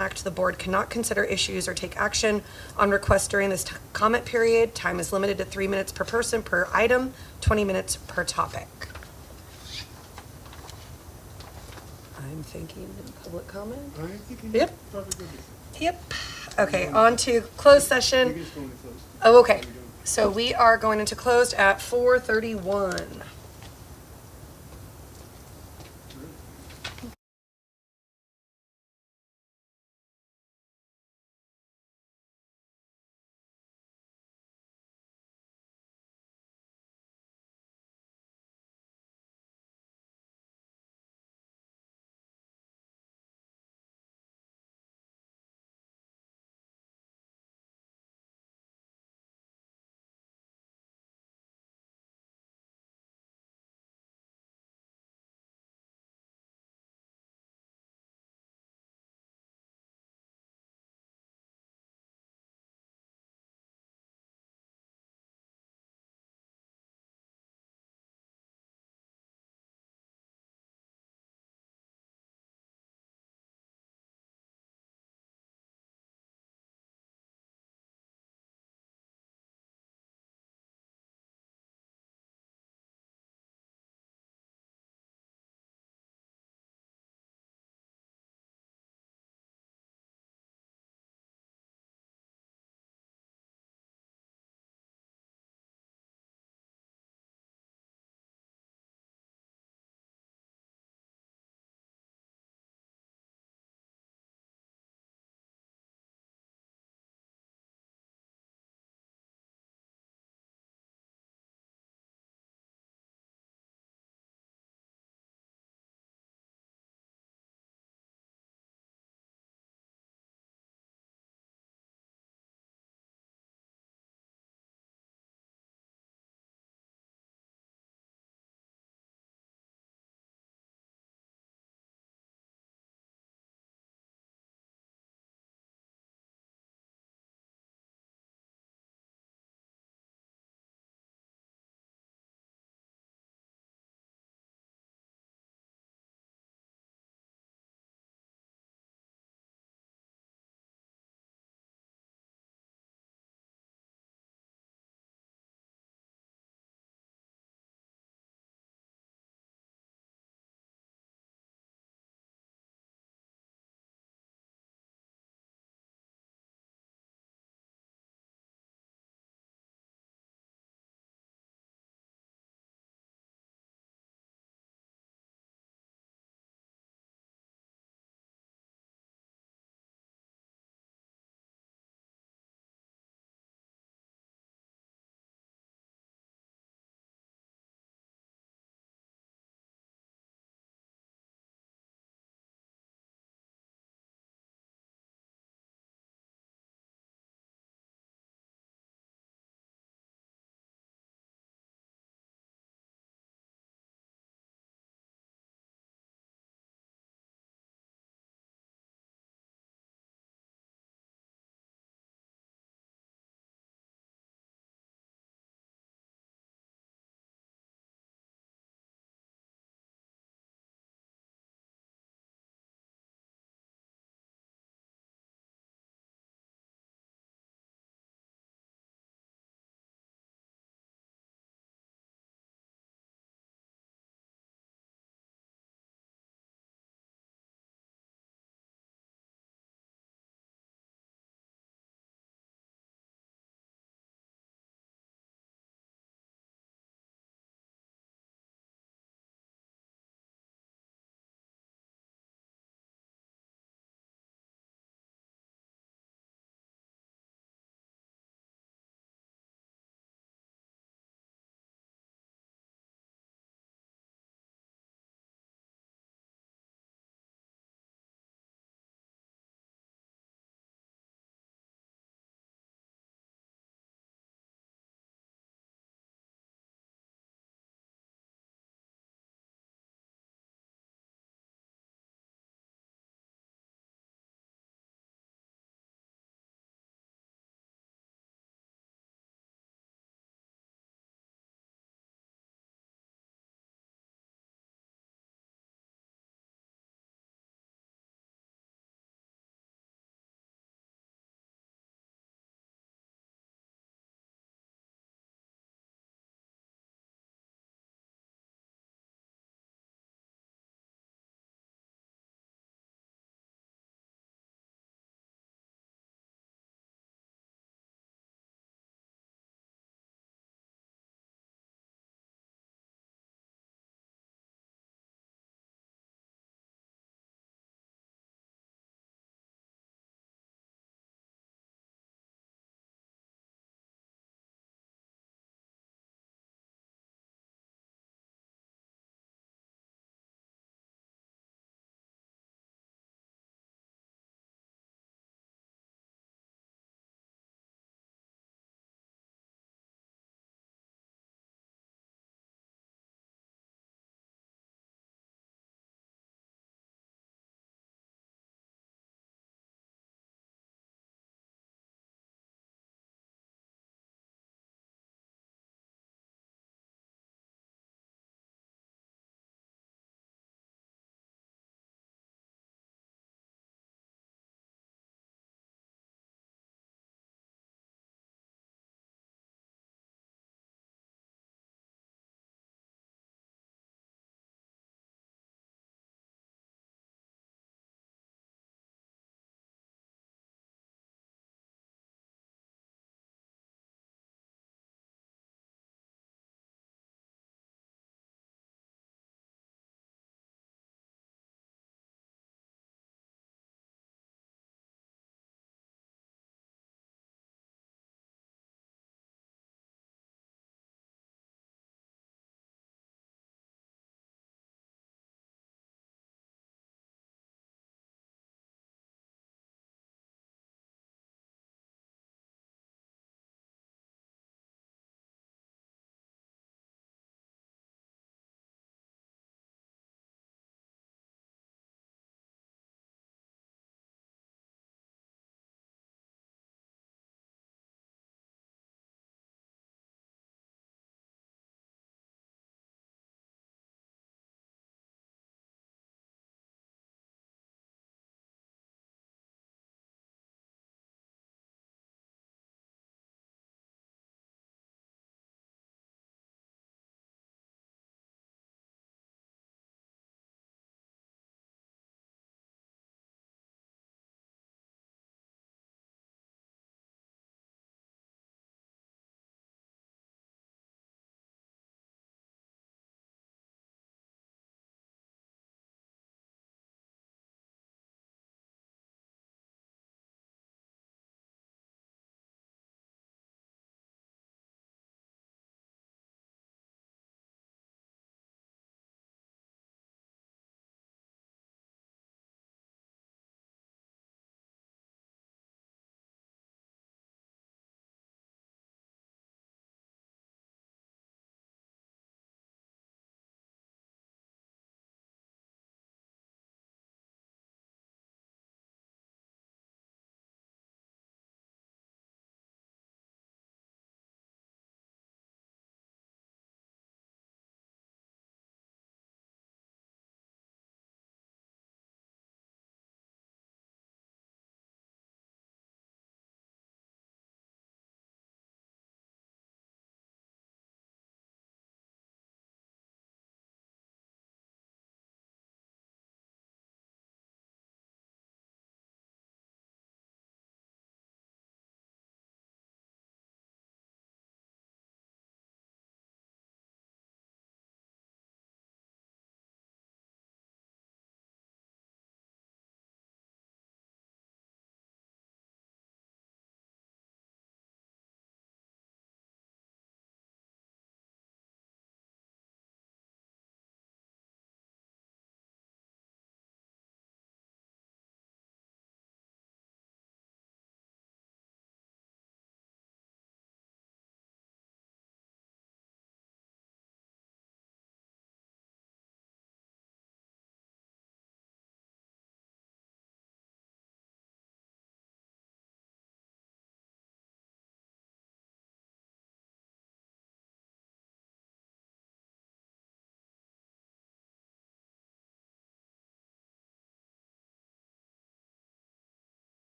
The board cannot consider issues or take action on requests during this comment period. Time is limited to 3 minutes per person per item, 20 minutes per topic. I'm thinking public comment. I'm thinking. Yep. Probably good. Yep. Okay, on to closed You session. can just go into closed. Oh, okay. How we doing? So we are going into closed at 4:31.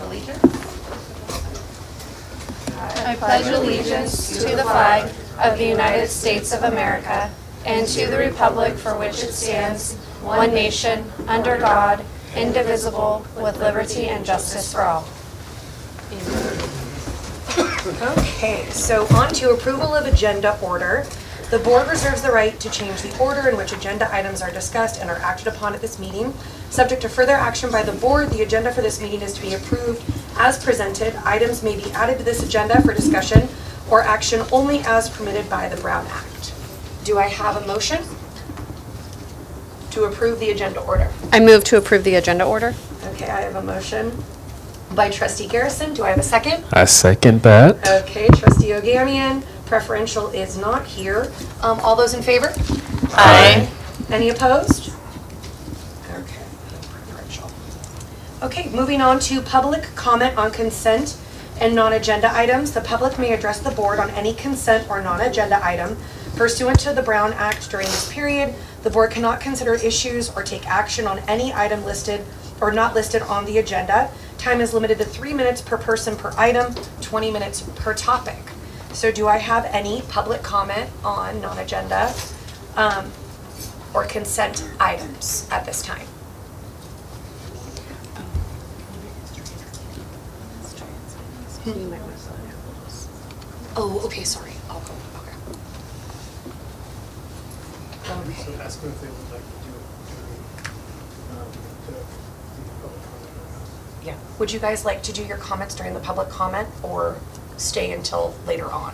allegiance. I pledge allegiance to the flag of the United States of America and to the republic for which it stands, one nation, under God, indivisible, with liberty and justice for all. Okay, so on to approval of agenda order. The board reserves the right to change the order in which agenda items are discussed and are acted upon at this meeting. Subject to further action by the board, the agenda for this meeting is to be approved as presented. Items may be added to this agenda for discussion or action only as permitted by the Brown Act. Do I have a motion to approve the agenda order? I move to approve the agenda order. Okay, I have a motion by trustee Garrison. Do I have a second? I second that. Okay, trustee Ogamian, preferential is not here. All those in favor? Aye. Any opposed? Okay, preferential. Okay, moving on to public comment on consent and non-agenda items. The public may address the board on any consent or non-agenda item pursuant to the Brown Act during this period. The board cannot consider issues or take action on any item listed or not listed on the agenda. Time is limited to 3 minutes per person per item, 20 minutes per topic. So do I have any public comment on non-agenda or consent items at this time? Oh, okay, sorry. I'll go. Okay. So ask them if they would like to do the public comment or not. Yeah. Would you guys like to do your comments during the public comment or stay until later on?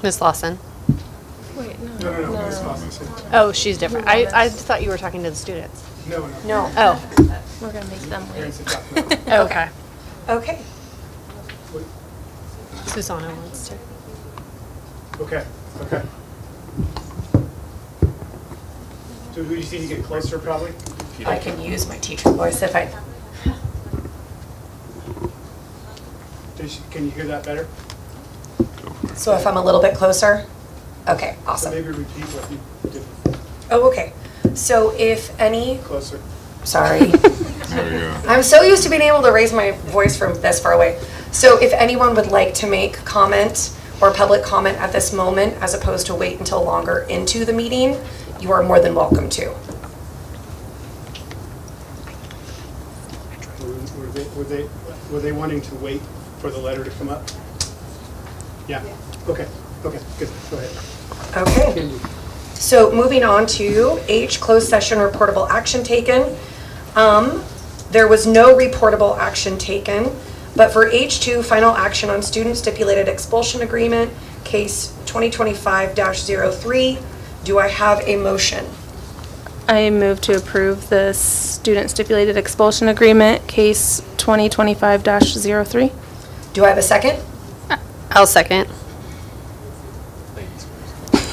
Ms. Lawson. No, Ms. Lawson. Oh, she's different. I thought you were talking to the students. No. No. Oh. We're gonna make them wait. Parents have talked about it. Okay. Okay. Susanna wants to. Okay. So who do you see to get closer, probably? I can use my teacher voice if I. Can you hear that better? So if I'm a little bit closer? Okay, So awesome. maybe repeat what you did before. Oh, okay. So if any, Closer. sorry. There we go. I'm so used to being able to raise my voice from this far away. So if anyone would like to make comment or public comment at this moment, as opposed to wait until longer into the meeting, you are more than welcome to. Were they wanting to wait for the letter to come up? Yeah. Okay, good. Go ahead. Okay. Candy. So moving on to H, closed session reportable action taken. There was no reportable action taken, but for H2, final action on student stipulated expulsion agreement, case 2025-03, do I have a motion? I move to approve the student stipulated expulsion agreement, case 2025-03. Do I have a second? I'll second.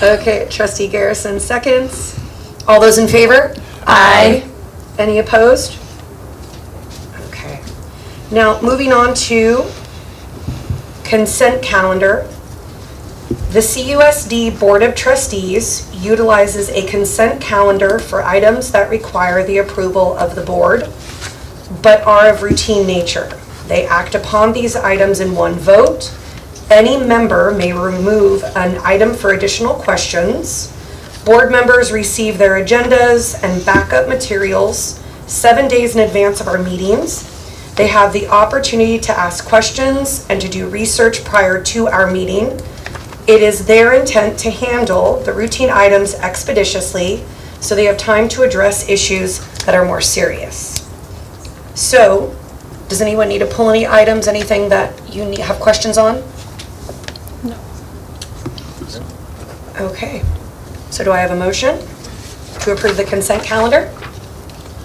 Okay, trustee Garrison seconds. All those in favor? Aye. Any opposed? Okay. Now, moving on to consent calendar. The CUSD Board of Trustees utilizes a consent calendar for items that require the approval of the board, but are of routine nature. They act upon these items in one vote. Any member may remove an item for additional questions. Board members receive their agendas and backup materials 7 days in advance of our meetings. They have the opportunity to ask questions and to do research prior to our meeting. It is their intent to handle the routine items expeditiously so they have time to address issues that are more serious. So, does anyone need to pull any items, anything that you have questions on? No. Okay, so do I have a motion to approve the consent calendar?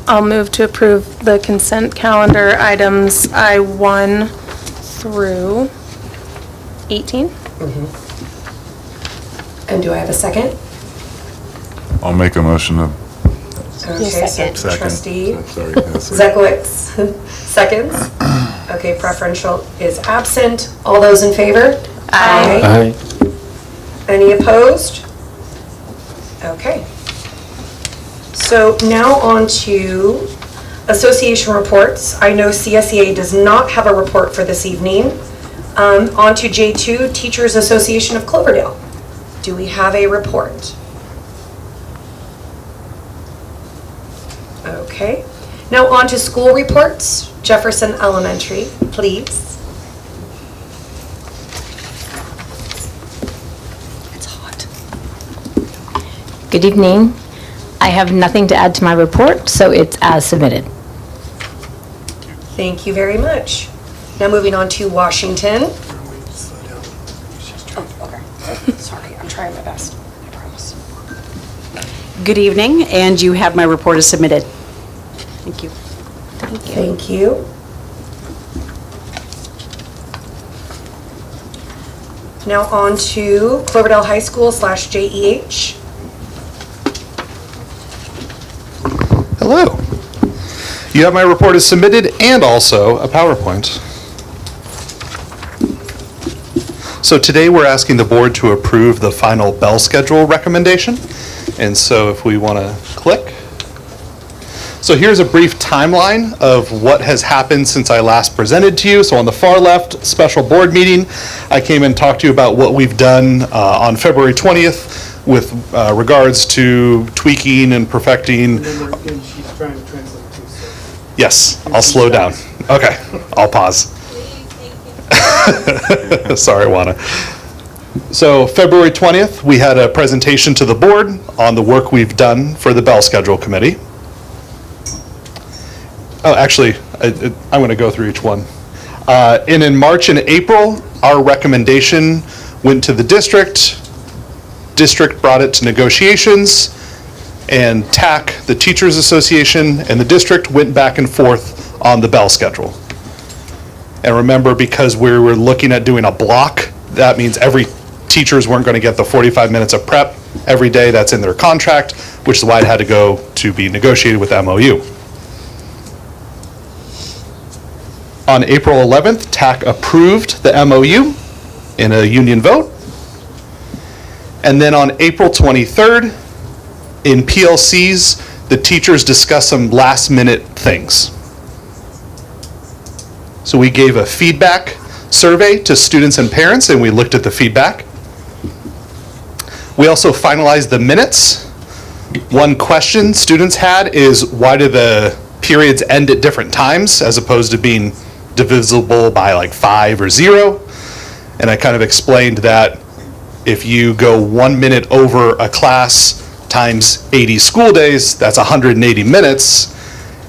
I'll move to approve the consent calendar items I-1 through 18. And do I have a second? I'll make a motion to. Okay, so second. trustee Sorry. Zekowitz, seconds. Okay, preferential is absent. All those in favor? Aye. Any opposed? Okay. So now on to Association reports. I know CSEA does not have a report for this evening. On to J2, Teachers Association of Cloverdale. Do we have a report? Okay. Now on to school reports. Jefferson Elementary, please. It's hot. Good evening. I have nothing to add to my report, so it's as submitted. Thank you very much. Now moving on to Washington. Oh, okay. Sorry, I'm trying my best. I promise. Good evening, and you have my report as submitted. Thank you. Thank you. Now on to Cloverdale High School / JEH. Hello. You have my report as submitted and also a PowerPoint. So today we're asking the board to approve the final bell schedule recommendation. And so if we want to click. So here's a brief timeline of what has happened since I last presented to you. So on the far left, special board meeting, I came and talked to you about what we've done on February 20th with regards to tweaking and perfecting. And she's trying to translate too, so. Yes, I'll slow down. Okay, I'll pause. Sorry, Juana. So February 20th, we had a presentation to the board on the work we've done for the bell schedule committee. Oh, actually, I'm going to go through each one. And in March and April, our recommendation went to the district. District brought it to negotiations, and TAC, the Teachers Association, and the district went back and forth on the bell schedule. And remember, because we were looking at doing a block, that means every teachers weren't going to get the 45 minutes of prep every day. That's in their contract, which is why it had to go to be negotiated with MOU. On April 11th, TAC approved the MOU in a union vote. And then on April 23rd, in PLCs, the teachers discussed some last minute things. So we gave a feedback survey to students and parents, and we looked at the feedback. We also finalized the minutes. One question students had is, why do the periods end at different times as opposed to being divisible by like 5 or 0? And I kind of explained that if you go 1 minute over a class times 80 school days, that's 180 minutes.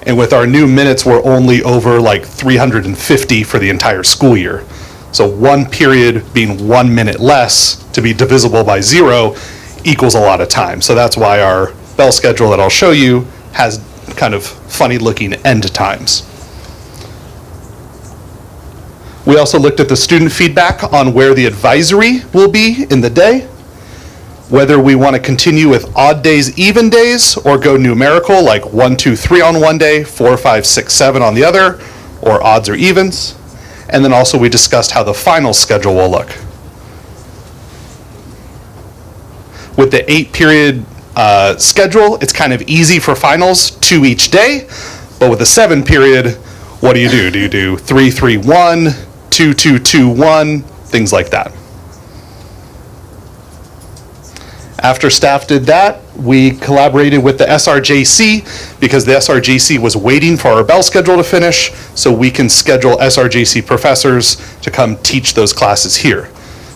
And with our new minutes, we're only over like 350 for the entire school year. So one period being 1 minute less to be divisible by 0 equals a lot of time. So that's why our bell schedule that I'll show you has kind of funny looking end times. We also looked at the student feedback on where the advisory will be in the day, whether we want to continue with odd days, even days, or go numerical, like 1, 2, 3 on one day, 4, 5, 6, 7 on the other, or odds or evens. And then also we discussed how the final schedule will look. With the 8-period schedule, it's kind of easy for finals, 2 each day. But with the 7-period, what do? Do you do 3, 3, 1, 2, 2, 2, 1, things like that. After staff did that, we collaborated with the SRJC because the SRJC was waiting for our bell schedule to finish so we can schedule SRJC professors to come teach those classes here.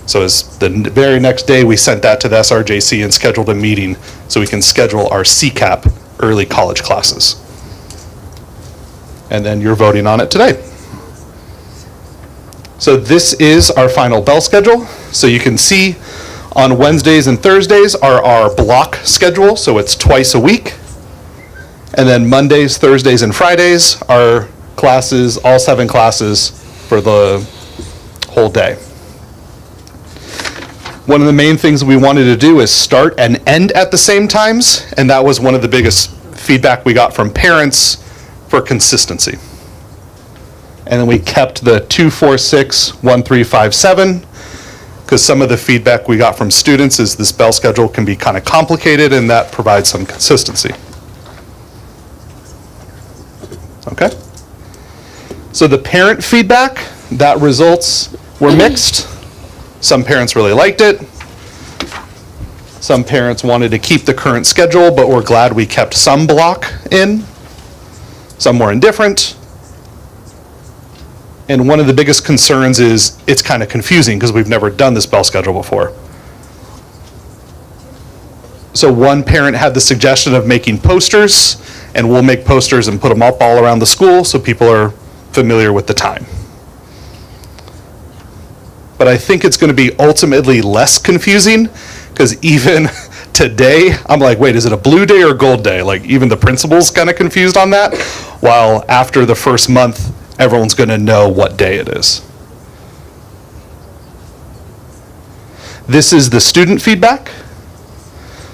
So as the very next day, we sent that to the SRJC and scheduled a meeting so we can schedule our CCAP early college classes. And then you're voting on it today. So this is our final bell schedule. So you can see on Wednesdays and Thursdays are our block schedule, so it's twice a week. And then Mondays, Thursdays, and Fridays are classes, all 7 classes for the whole day. One of the main things we wanted to do is start and end at the same times, and that was one of the biggest feedback we got from parents for consistency. And then we kept the 2, 4, 6, 1, 3, 5, 7, because some of the feedback we got from students is this bell schedule can be kind of complicated, and that provides some consistency. So the parent feedback, that results were mixed. Some parents really liked it. Some parents wanted to keep the current schedule, but were glad we kept some block in. Some were indifferent. And one of the biggest concerns is it's kind of confusing because we've never done this bell schedule before. So one parent had the suggestion of making posters, and we'll make posters and put them up all around the school so people are familiar with the time. But I think it's going to be ultimately less confusing because even today, I'm like, wait, is it a blue day or gold day? Like even the principal's kind of confused on that, while after the first month, everyone's going to know what day it is. This is the student feedback.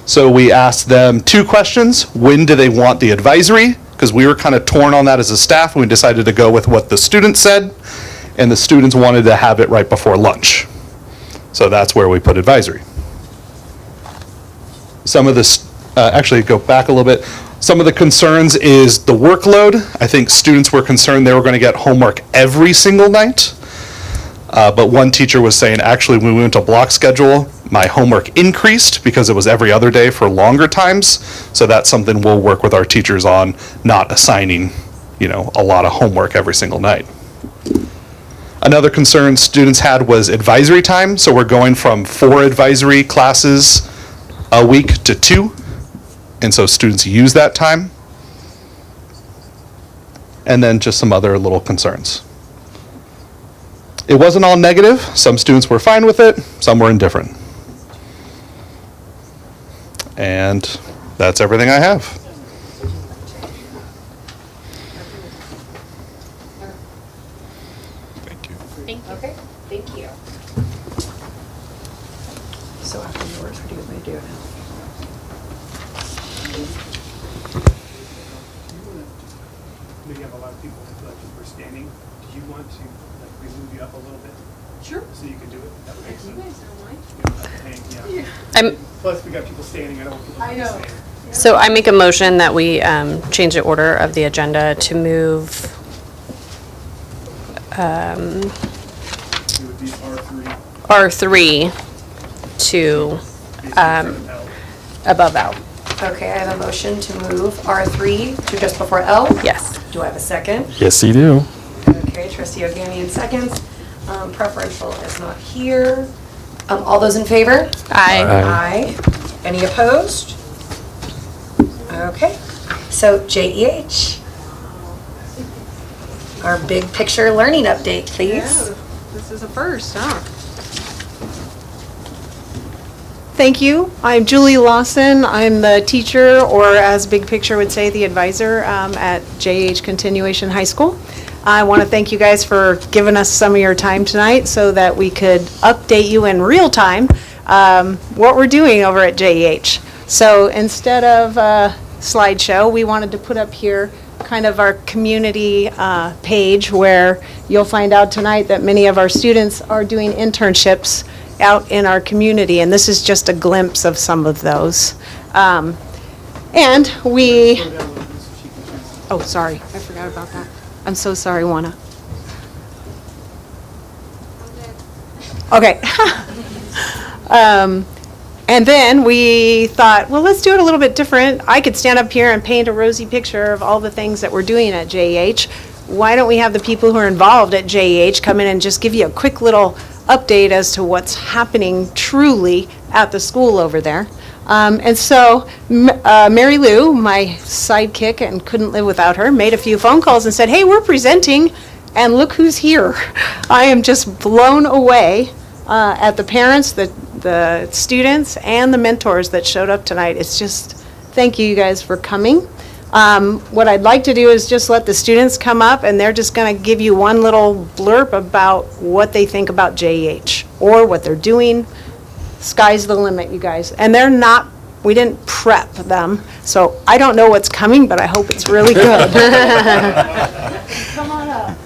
So we asked them 2 questions. When do they want the advisory? Because we were kind of torn on that as a staff, and we decided to go with what the students said, and the students wanted to have it right before lunch. So that's where we put advisory. Some of this, actually go back a little bit. Some of the concerns is the workload. I think students were concerned they were going to get homework every single night. But one teacher was saying, actually, when we went to block schedule, my homework increased because it was every other day for longer times. So that's something we'll work with our teachers on, not assigning, a lot of homework every single night. Another concern students had was advisory time. So we're going from 4 advisory classes a week to 2. And so students use that time. And then just some other little concerns. It wasn't all negative. Some students were fine with it. Some were indifferent. And that's everything I have. Thank you. Okay, thank you. So after yours, what do you want me to do now? We have a lot of people that were standing. Do you want to we move you up a little bit? Sure. So you can do it? That would make sense. You guys don't mind? Plus, we got people standing. I don't want people standing. So I make a motion that we change the order of the agenda to move, It would be R3. R3 to above L. Okay, I have a motion to move R3 to just before L. Yes. Do I have a second? Yes, you do. Okay, trustee O'Gamian seconds. Preferential is not here. All those in favor? Aye. Aye. Any opposed? Okay, so JEH. Our big picture learning update, please. This is a first, huh? Thank you. I'm Julie Lawson. I'm the teacher, or as Big Picture would say, the advisor at JH Continuation High School. I want to thank you guys for giving us some of your time tonight so that we could update you in real time what we're doing over at JH. So instead of a slideshow, we wanted to put up here kind of our community page where you'll find out tonight that many of our students are doing internships out in our community, and this is just a glimpse of some of those. And we, oh, sorry, I forgot about that. I'm so sorry, Juana. Okay. And then we thought, well, let's do it a little bit different. I could stand up here and paint a rosy picture of all the things that we're doing at JH. Why don't we have the people who are involved at JH come in and just give you a quick little update as to what's happening truly at the school over there. And so Mary Lou, my sidekick and couldn't live without her, made a few phone calls and said, hey, we're presenting, and look who's here. I am just blown away at the parents, the students, and the mentors that showed up tonight. It's just, thank you guys for coming. What I'd like to do is just let the students come up, and they're just going to give you one little blurb about what they think about JH or what they're doing. Sky's the limit, you guys. And they're not, we didn't prep them, so I don't know what's coming, but I hope it's really good. Come on up.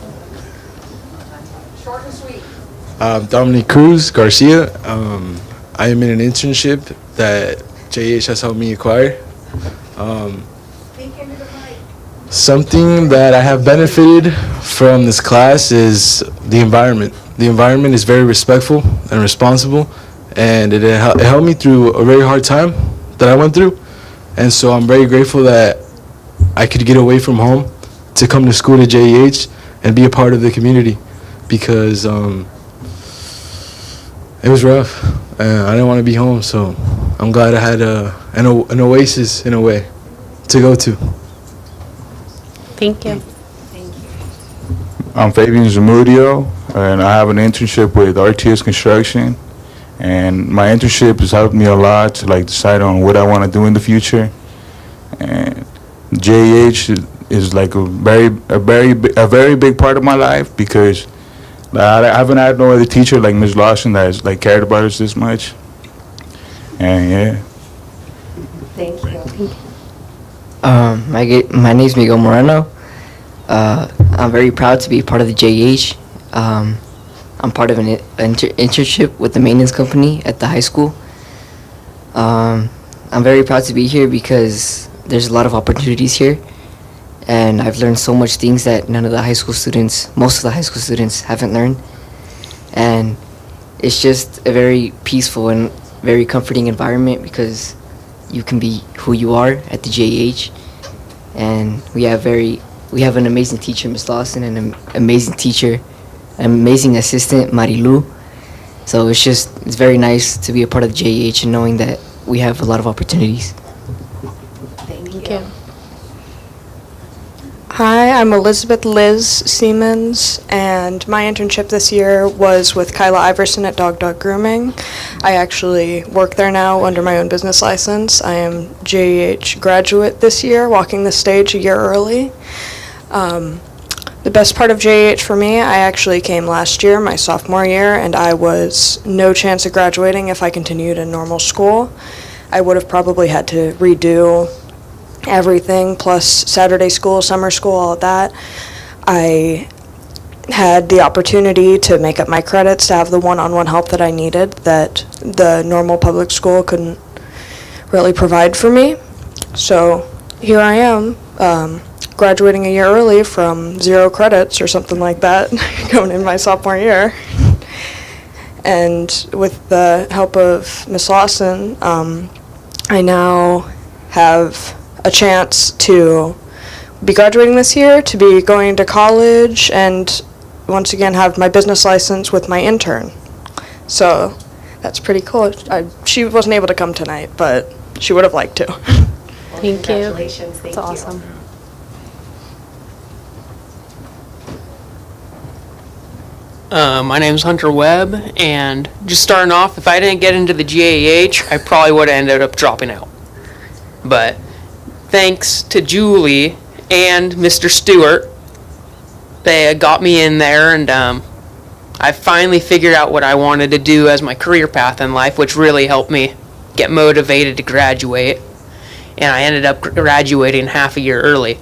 Short and sweet. Dominic Cruz Garcia. I am in an internship that JH has helped me acquire. Speak into the mic. Something that I have benefited from this class is the environment. The environment is very respectful and responsible, and it helped me through a very hard time that I went through. And so I'm very grateful that I could get away from home to come to school to JEH and be a part of the community, because it was rough. I didn't want to be home, so I'm glad I had an oasis in a way to go to. Thank you. I'm Fabian Zamudio, and I have an internship with RTS Construction. And my internship has helped me a lot to decide on what I want to do in the future. And JEH is a very big part of my life, because I haven't had no other teacher like Ms. Lawson that has cared about us this much. And yeah. Thank you. My name is Miguel Moreno. I'm very proud to be part of the JEH. I'm part of an internship with the maintenance company at the high school. I'm very proud to be here because there's a lot of opportunities here, and I've learned so much things that most of the high school students haven't learned. And it's just a very peaceful and very comforting environment, because you can be who you are at the JEH. And we have an amazing teacher, Ms. Lawson, and an amazing teacher, an amazing assistant, Marilu. So it's very nice to be a part of the JEH and knowing that we have a lot of opportunities. Thank you. Hi, I'm Elizabeth Liz Siemens, and my internship this year was with Kyla Iverson at Dog Grooming. I actually work there now under my own business license. I am JEH graduate this year, walking the stage a year early. The best part of JEH for me, I actually came last year, my sophomore year, and I was no chance of graduating if I continued in normal school. I would have probably had to redo everything, plus Saturday school, summer school, all of that. I had the opportunity to make up my credits to have the one-on-one help that I needed that the normal public school couldn't really provide for me. So here I am, graduating a year early from 0 credits or something like that, going in my sophomore year. And with the help of Miss Lawson, I now have a chance to be graduating this year, to be going to college, and once again have my business license with my intern. So that's pretty cool. She wasn't able to come tonight, but she would have liked to. Thank you. Congratulations. Thank That's you. awesome. My name's Hunter Webb, and just starting off, if I didn't get into the JEH, I probably would have ended up dropping out. But thanks to Julie and Mr. Stewart, they got me in there, and I finally figured out what I wanted to do as my career path in life, which really helped me get motivated to graduate. And I ended up graduating half a year early.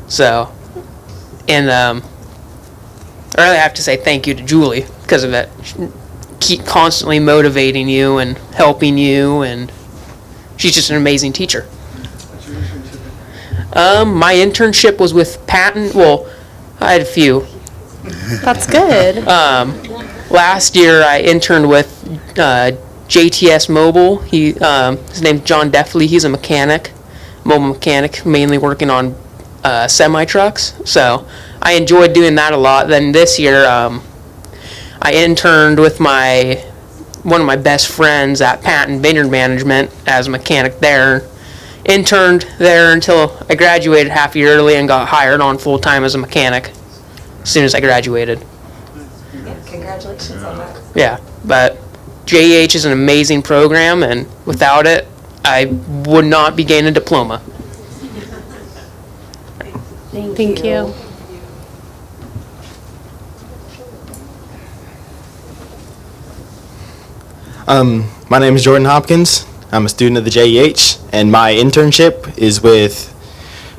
So, and I really have to say thank you to Julie because of it. Keep constantly motivating you and helping you, and she's just an amazing teacher. What's your internship? My internship was with Patton. Well, I had a few. That's good. Last year I interned with JTS Mobile. His name's John Deffley. He's a mechanic, mobile mechanic, mainly working on semi-trucks. So I enjoyed doing that a lot. Then this year I interned with one of my best friends at Patton Vineyard Management as a mechanic there. Interned there until I graduated half a year early and got hired on full-time as a mechanic as soon as I graduated. Yeah, congratulations on that. Yeah, but JEH is an amazing program, and without it, I would not be getting a diploma. Thank you. My name is Jordan Hopkins. I'm a student at the JEH, and my internship is with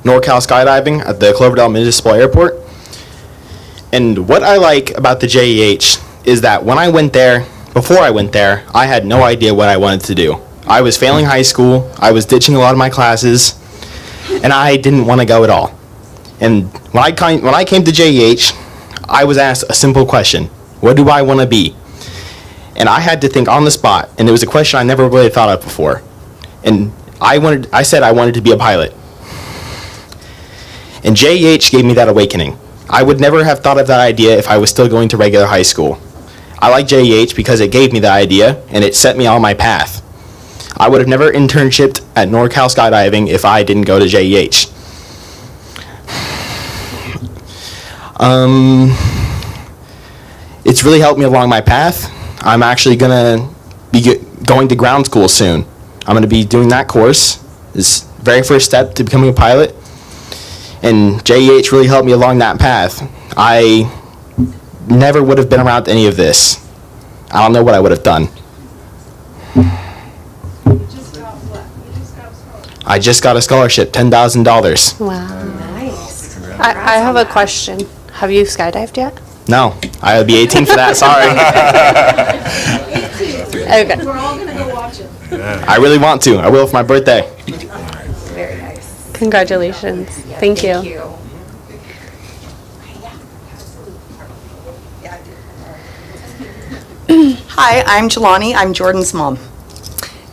NorCal Skydiving at the Cloverdale Municipal Airport. And what I like about the JEH is that before I went there, I had no idea what I wanted to do. I was failing high school, I was ditching a lot of my classes, and I didn't want to go at all. And when I came to JEH, I was asked a simple question: what do I want to be? And I had to think on the spot, and it was a question I never really thought of before. And I said I wanted to be a pilot. And JEH gave me that awakening. I would never have thought of that idea if I was still going to regular high school. I like JEH because it gave me the idea, and it set me on my path. I would have never internshipped at NorCal Skydiving if I didn't go to JEH. It's really helped me along my path. I'm actually going to be going to ground school soon. I'm going to be doing that course. It's the very first step to becoming a pilot. And JEH really helped me along that path. I never would have been around any of this. I don't know what I would have done. I just got a scholarship, $10,000. Wow. Nice. I have a question. Have you skydived yet? No, I would be 18 for that, sorry. Okay. We're all gonna go watch it. I really want to. I will for my birthday. Very nice. Congratulations. Thank you. Hi, I'm Jelani. I'm Jordan's mom.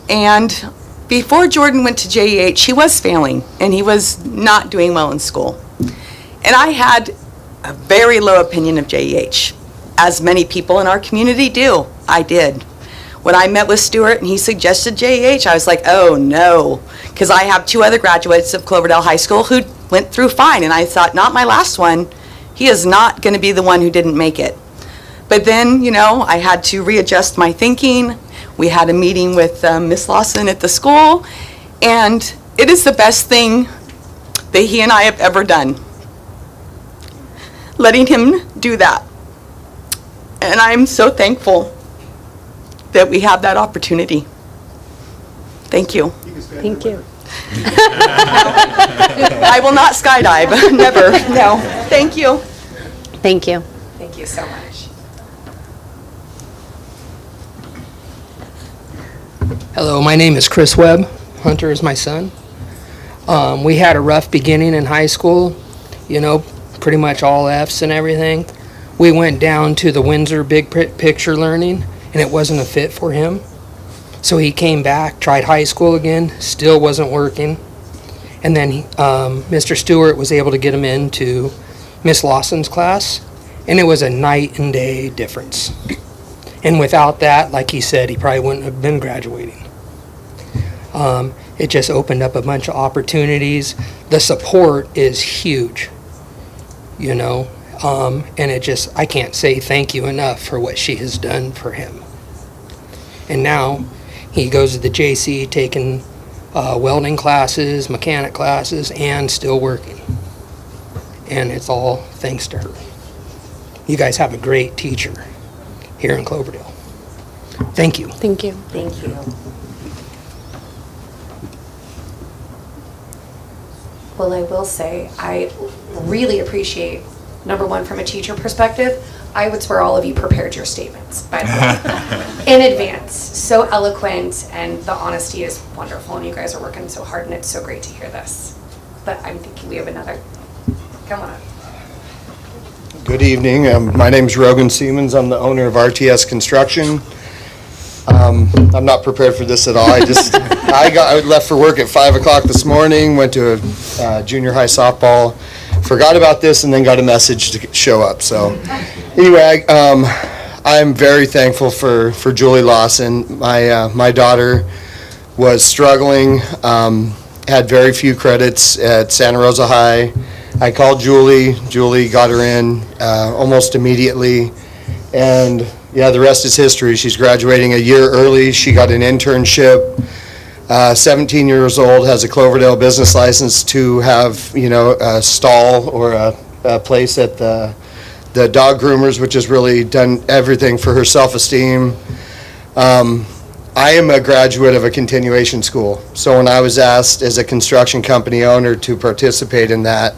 And before Jordan went to JEH, he was failing, and he was not doing well in school. And I had a very low opinion of JEH, as many people in our community do. I did. When I met with Stuart and he suggested JEH, I was like, oh no, because I have 2 other graduates of Cloverdale High School who went through fine, and I thought, not my last one. He is not going to be the one who didn't make it. But then, you know, I had to readjust my thinking. We had a meeting with Miss Lawson at the school, and it is the best thing that he and I have ever done, letting him do that. And I'm so thankful that we have that opportunity. Thank you. Thank you. I will not skydive, never, no. Thank you. Thank you. Thank you so much. Hello, my name is Chris Webb. Hunter is my son. We had a rough beginning in high school, you know, pretty much all F's and everything. We went down to the Windsor Big Picture Learning, and it wasn't a fit for him. So he came back, tried high school again, still wasn't working. And then Mr. Stewart was able to get him into Miss Lawson's class, and it was a night and day difference. And without that, like he said, he probably wouldn't have been graduating. It just opened up a bunch of opportunities. The support is huge, you know, and it just, I can't say thank you enough for what she has done for him. And now he goes to the JC taking welding classes, mechanic classes, and still working. And it's all thanks to her. You guys have a great teacher here in Cloverdale. Thank you. Thank you. Thank you. Well, I will say, I really appreciate, number one, from a teacher perspective, I would swear all of you prepared your statements, by the way, in advance. So eloquent, and the honesty is wonderful, and you guys are working so hard, and it's so great to hear this. But I'm thinking we have another. Come on up. Good evening. My name is Rogan Siemens. I'm the owner of RTS Construction. I'm not prepared for this at all. I left for work at 5 o'clock this morning, went to a junior high softball, forgot about this, and then got a message to show up. So anyway, I'm very thankful for Julie Lawson. My daughter was struggling, had very few credits at Santa Rosa High. I called Julie. Julie got her in almost immediately, and yeah, the rest is history. She's graduating a year early. She got an internship. 17 years old, has a Cloverdale business license to have, you know, a stall or a place at the dog groomers, which has really done everything for her self-esteem. I am a graduate of a continuation school, so when I was asked as a construction company owner to participate in that,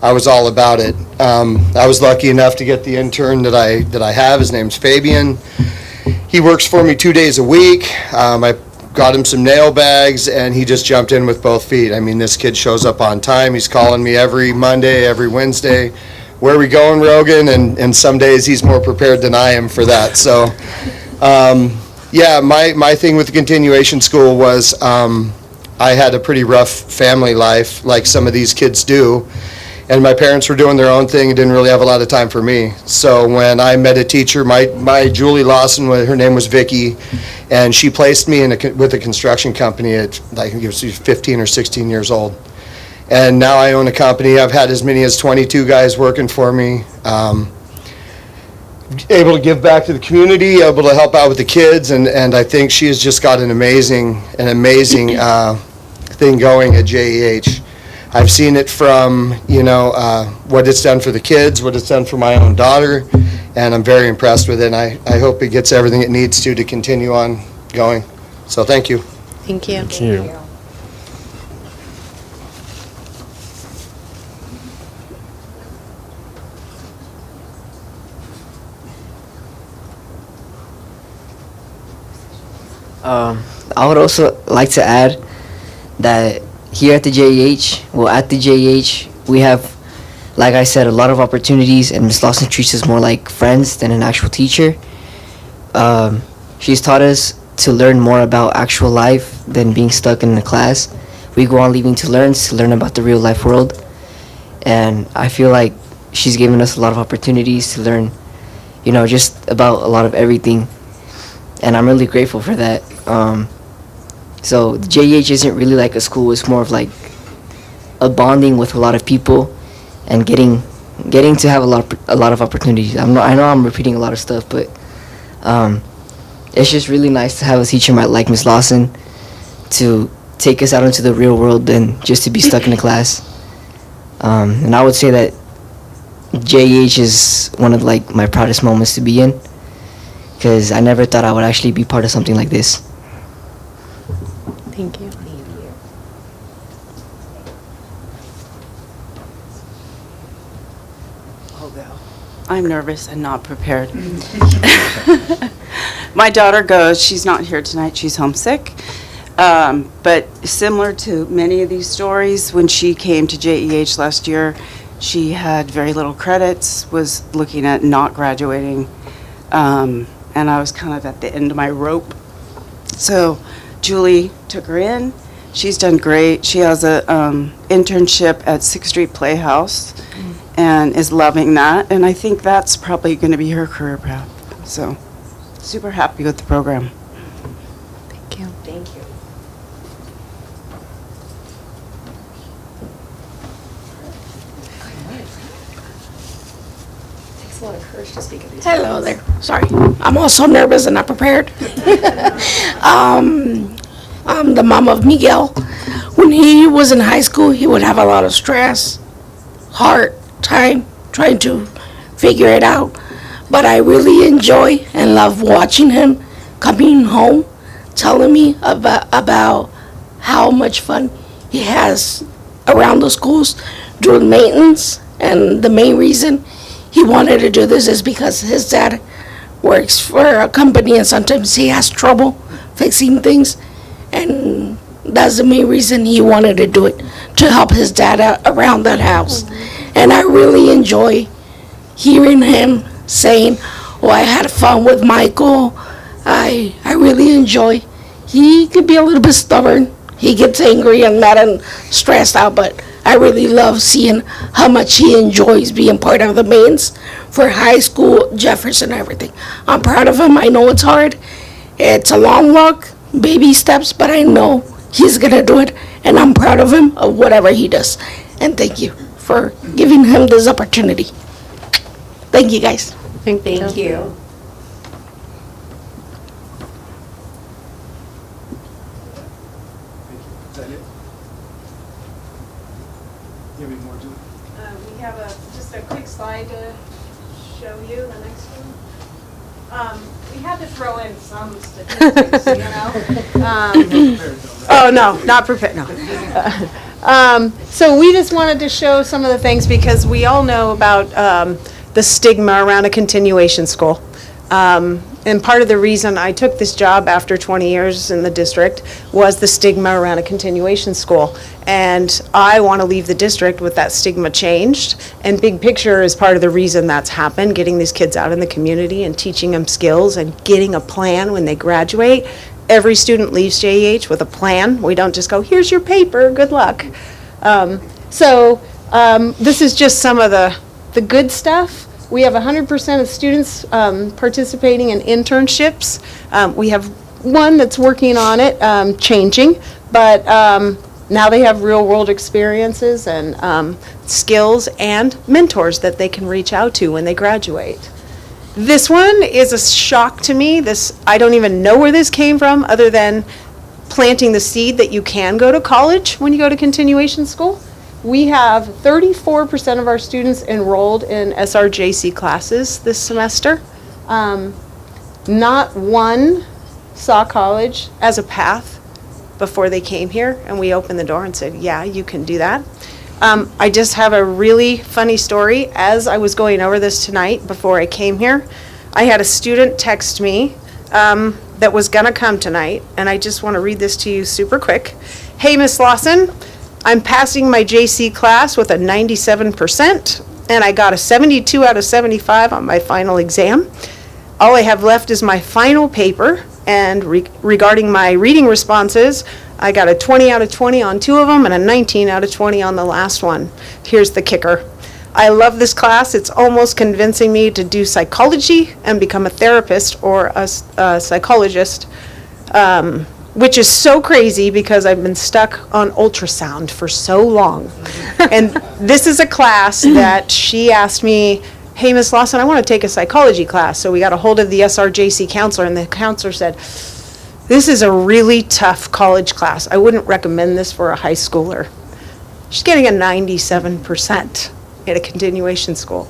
I was all about it. I was lucky enough to get the intern that I have. His name's Fabian. He works for me 2 days a week. I got him some nail bags, and he just jumped in with both feet. I mean, this kid shows up on time. He's calling me every Monday, every Wednesday. Where are we going, Rogan? And some days he's more prepared than I am for that. So, yeah, my thing with the continuation school was I had a pretty rough family life, like some of these kids do. And my parents were doing their own thing and didn't really have a lot of time for me. So when I met a teacher, my Julie Lawson, her name was Vicky, and she placed me with a construction company at, I think it was 15 or 16 years old. And now I own a company. I've had as many as 22 guys working for me. Able to give back to the community, able to help out with the kids, and I think she has just got an amazing thing going at JEH. I've seen it from, what it's done for the kids, what it's done for my own daughter, and I'm very impressed with it, and I hope it gets everything it needs to continue on going. So thank you. Thank you. Thank you. I would also like to add that here at the JEH, we have, like I said, a lot of opportunities, and Ms. Lawson treats us more like friends than an actual teacher. She's taught us to learn more about actual life than being stuck in the class. We go on leaving to learn about the real life world, and I feel like she's given us a lot of opportunities to learn, just about a lot of everything, and I'm really grateful for that. So the JEH isn't really like a school, it's more of like a bonding with a lot of people and getting to have a lot of opportunities. I know I'm repeating a lot of stuff, but it's just really nice to have a teacher like Ms. Lawson to take us out into the real world than just to be stuck in a class. And I would say that JEH is one of like my proudest moments to be in, because I never thought I would actually be part of something like this. Thank you. I'm nervous and not prepared. My daughter goes, she's not here tonight, she's homesick. But similar to many of these stories, when she came to JEH last year, she had very little credits, was looking at not graduating, and I was kind of at the end of my rope. So Julie took her in. She's done great. She has a internship at 6th Street Playhouse and is loving that. And I think that's probably going to be her career path. So super happy with the program. Thank you. Thank you. Takes a lot of courage to speak at these. Hello there. Sorry. I'm also nervous and not prepared. I'm the mom of Miguel. When he was in high school, he would have a lot of stress, hard time trying to figure it out. But I really enjoy and love watching him coming home, telling me about how much fun he has around the schools doing maintenance. And the main reason he wanted to do this is because his dad works for a company and sometimes he has trouble fixing things. And that's the main reason he wanted to do it, to help his dad out around that house. And I really enjoy hearing him saying, oh, I had fun with Michael. I really enjoy. He could be a little bit stubborn. He gets angry and mad and stressed out, but I really love seeing how much he enjoys being part of the mains for high school, Jefferson, everything. I'm proud of him. I know it's hard. It's a long walk, baby steps, but I know he's going to do it, and I'm proud of him, of whatever he does. And thank you for giving him this opportunity. Thank you, guys. Thank you. Is that it? You have any more, Julie? We have just a quick slide to show you, the next one. We had to throw in some statistics, Oh, no, not prepared, no. So we just wanted to show some of the things because we all know about the stigma around a continuation school. And part of the reason I took this job after 20 years in the district was the stigma around a continuation school. And I want to leave the district with that stigma changed. And Big Picture is part of the reason that's happened, getting these kids out in the community and teaching them skills and getting a plan when they graduate. Every student leaves JEH with a plan. We don't just go, here's your paper, good luck. This is just some of the good stuff. We have 100% of students participating in internships. We have one that's working on it, changing, but now they have real-world experiences and skills and mentors that they can reach out to when they graduate. This one is a shock to me. I don't even know where this came from other than planting the seed that you can go to college when you go to continuation school. We have 34% of our students enrolled in SRJC classes this semester. Not one saw college as a path before they came here, and we opened the door and said, yeah, you can do that. I just have a really funny story. As I was going over this tonight before I came here, I had a student text me that was gonna come tonight, and I just wanna read this to you super quick. Hey, Miss Lawson, I'm passing my JC class with a 97%, and I got a 72 out of 75 on my final exam. All I have left is my final paper, and regarding my reading responses, I got a 20 out of 20 on 2 of them and a 19 out of 20 on the last one. Here's the kicker. I love this class. It's almost convincing me to do psychology and become a therapist or a psychologist, which is so crazy because I've been stuck on ultrasound for so long. And this is a class that she asked me, hey, Miss Lawson, I want to take a psychology class. So we got a hold of the SRJC counselor, and the counselor said, this is a really tough college class. I wouldn't recommend this for a high schooler. She's getting a 97% at a continuation school.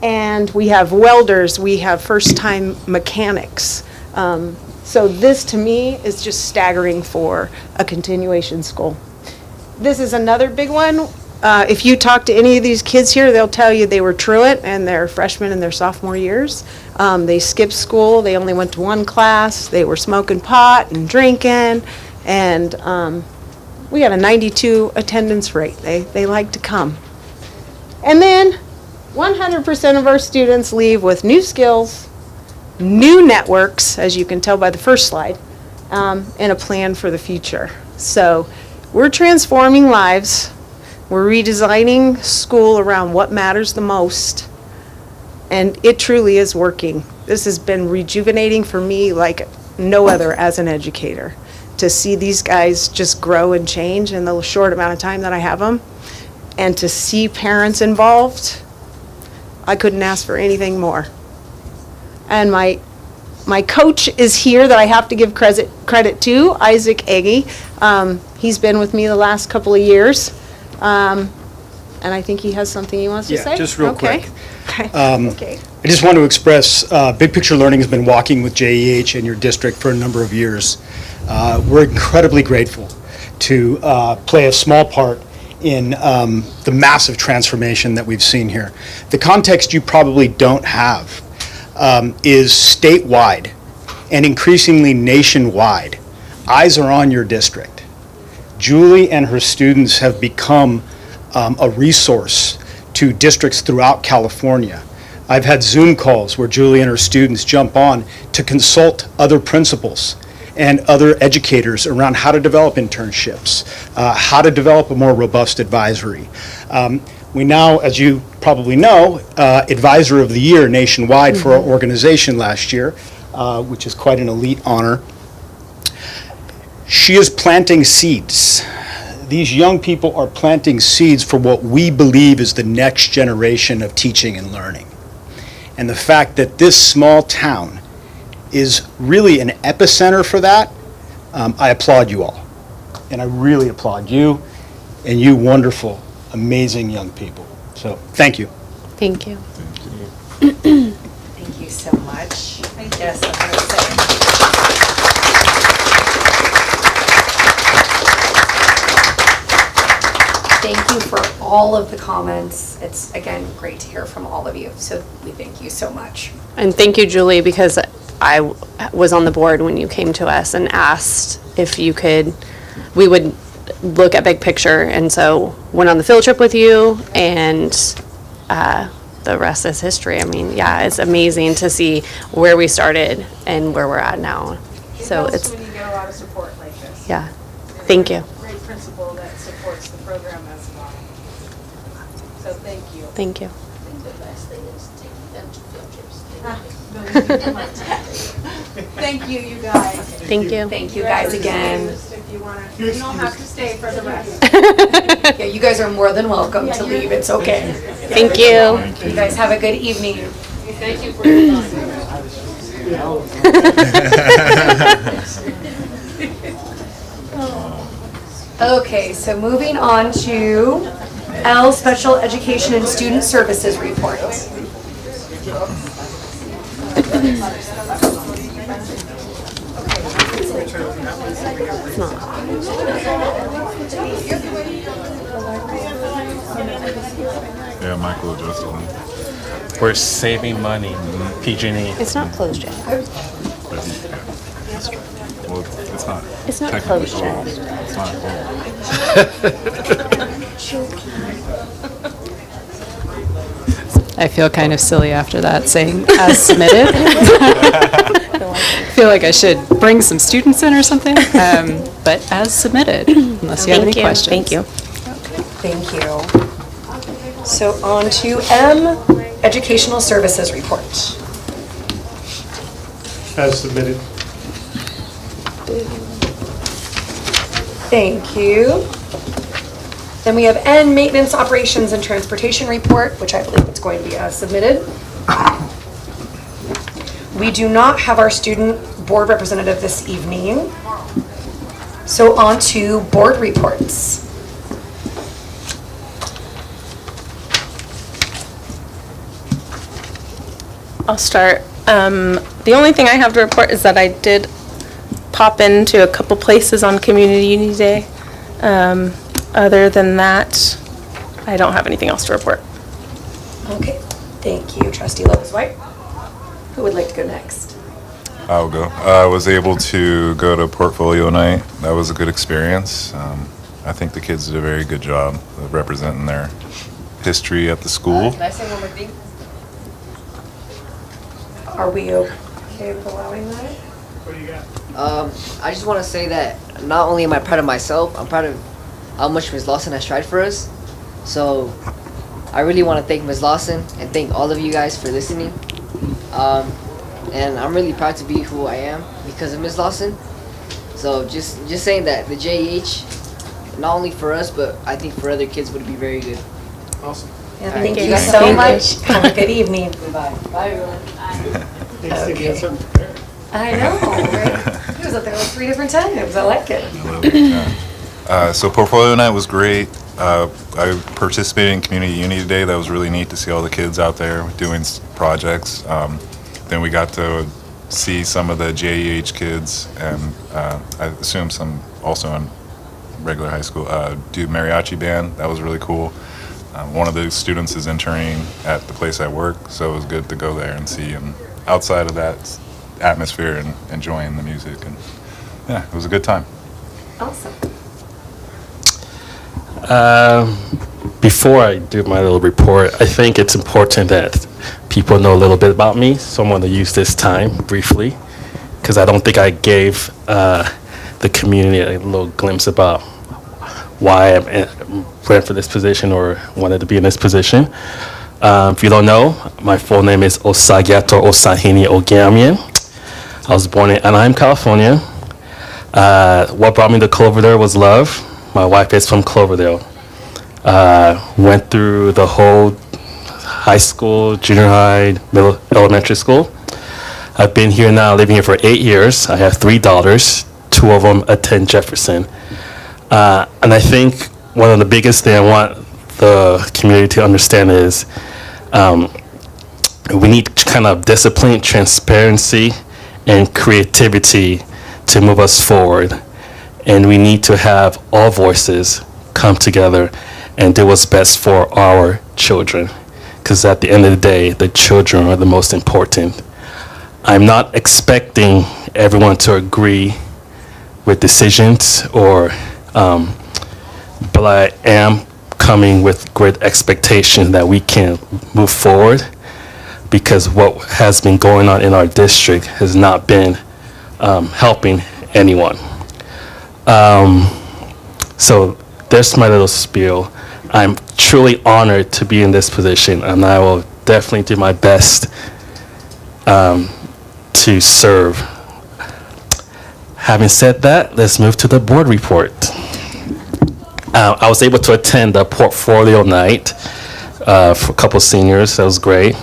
And we have welders, we have first-time mechanics. So this, to me, is just staggering for a continuation school. This is another big one. If you talk to any of these kids here, they'll tell you they were truant and they're freshmen in their sophomore years. They skipped school, they only went to one class, they were smoking pot and drinking, and we got a 92 attendance rate. They like to come. And then 100% of our students leave with new skills, new networks, as you can tell by the first slide, and a plan for the future. So we're transforming lives. We're redesigning school around what matters the most, and it truly is working. This has been rejuvenating for me like no other as an educator, to see these guys just grow and change in the short amount of time that I have them, and to see parents involved. I couldn't ask for anything more. And my coach is here that I have to give credit to, Isaac Eggy. He's been with me the last couple of years. And I think he has something he wants to say? Yeah, just real quick. Okay. I just want to express, Big Picture Learning has been walking with JEH and your district for a number of years. We're incredibly grateful to play a small part in the massive transformation that we've seen here. The context you probably don't have is statewide and increasingly nationwide. Eyes are on your district. Julie and her students have become a resource to districts throughout California. I've had Zoom calls where Julie and her students jump on to consult other principals and other educators around how to develop internships, how to develop a more robust advisory. We now, as you probably know, Advisor of the Year nationwide for our organization last year, which is quite an elite honor. She is planting seeds. These young people are planting seeds for what we believe is the next generation of teaching and learning. And the fact that this small town is really an epicenter for that, I applaud you all. And I really applaud you and you wonderful, amazing young people. So, thank you. Thank you. Thank you so much. Yes, I'm going to say. Thank you for all of the comments. It's, again, great to hear from all of you. So we thank you so much. And thank you, Julie, because I was on the board when you came to us and asked if we would look at big picture, and so went on the field trip with you, and the rest is history. I mean, yeah, it's amazing to see where we started and where we're at now. So it's, when you get a lot of support like this. yeah, thank you. Great principal that supports the program as well. So thank you. Thank you. Thank you, you guys. Thank you. Thank you guys again. If you want to, you don't have to stay for the rest. Yeah, you guys are more than welcome to leave. It's okay. Thank you. You guys have a good evening. Thank you for your time. Okay, so moving on to L, Special Education and Student Services Report. Yeah, Michael adjusted them. We're saving money, PG&E. It's not closed yet. Well, it's not. It's not technically closed yet. It's not I feel kind of silly after that, saying as submitted. I feel like I should bring some students in or something, but as submitted, unless you have any questions. Thank you. Thank you. So on to M, Educational Services Report. As submitted. Thank you. Then we have N, Maintenance, Operations, and Transportation Report, which I believe it's going to be as submitted. We do not have our student board representative this evening. So on to board reports. I'll start. The only thing I have to report is that I did pop into a couple places on Community Unity Day. Other than that, I don't have anything else to report. Okay, thank you, Trustee Lopez White. Who would like to go next? I'll go. I was able to go to Portfolio Night. That was a good experience. I think the kids did a very good job of representing their history at the school. Can I say one more thing? Are we okay with allowing that? What do you got? I just want to say that not only am I proud of myself, I'm proud of how much Ms. Lawson has tried for us. So I really want to thank Ms. Lawson and thank all of you guys for listening. And I'm really proud to be who I am because of Ms. Lawson. So just saying that the JEH, not only for us, but I think for other kids would be very good. Awesome. Yeah, thank you so much. Have a good evening. Goodbye. Bye, everyone. Thanks, Steve. You had something prepared. I know, right? He was up there like 3 different times. I like it. So Portfolio Night was great. I participated in Community Unity Day. That was really neat to see all the kids out there doing projects. Then we got to see some of the JEH kids, and I assume some also in regular high school, do mariachi band. That was really cool. One of the students is interning at the place I work, so it was good to go there and see him outside of that atmosphere and enjoying the music. And yeah, it was a good time. Awesome. Before I do my little report, I think it's important that people know a little bit about me, so I'm going to use this time briefly, because I don't think I gave the community a little glimpse about why I ran for this position or wanted to be in this position. If you don't know, my full name is Osagiato Osahini Ogamian. I was born in Anaheim, California. What brought me to Cloverdale was love. My wife is from Cloverdale. Went through the whole high school, junior high, middle, elementary school. I've been here now, living here for 8 years. I have 3 daughters. 2 of them attend Jefferson. And I think one of the biggest things I want the community to understand is we need kind of discipline, transparency, and creativity to move us forward. And we need to have all voices come together and do what's best for our children. Because at the end of the day, the children are the most important. I'm not expecting everyone to agree with decisions but I am coming with great expectation that we can move forward, because what has been going on in our district has not been helping anyone. So there's my little spiel. I'm truly honored to be in this position, and I will definitely do my best to serve. Having said that, let's move to the board report. I was able to attend the portfolio night for a couple seniors. That was great.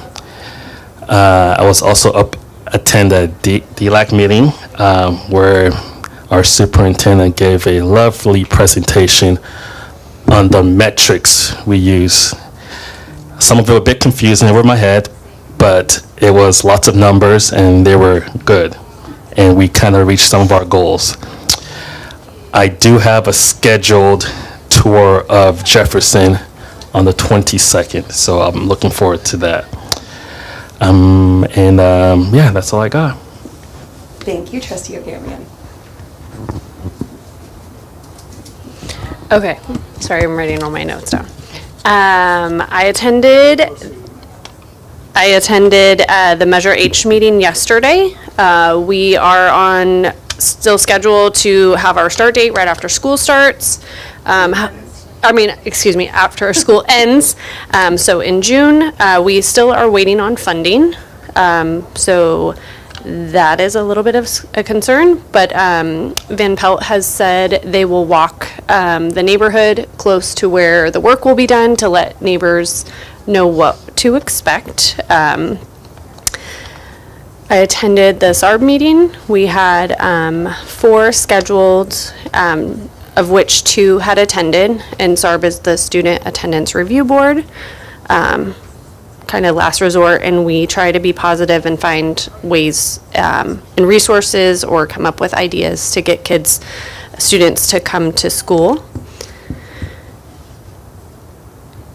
I was also attend a DLAC meeting where our superintendent gave a lovely presentation on the metrics we use. Some of it were a bit confusing over my head, but it was lots of numbers and they were good. And we kind of reached some of our goals. I do have a scheduled tour of Jefferson on the 22nd, so I'm looking forward to that. Yeah, that's all I got. Thank you, Trustee Ogarian. Okay, sorry, I'm writing all my notes down. I attended the Measure H meeting yesterday. We are still scheduled to have our start date right after school starts. After school ends. So in June, we still are waiting on funding. So that is a little bit of a concern, but Van Pelt has said they will walk the neighborhood close to where the work will be done to let neighbors know what to expect. I attended the SARB meeting. We had 4 scheduled, of which 2 had attended, and SARB is the Student Attendance Review Board. Kind of last resort, and we try to be positive and find ways and resources or come up with ideas to get students to come to school.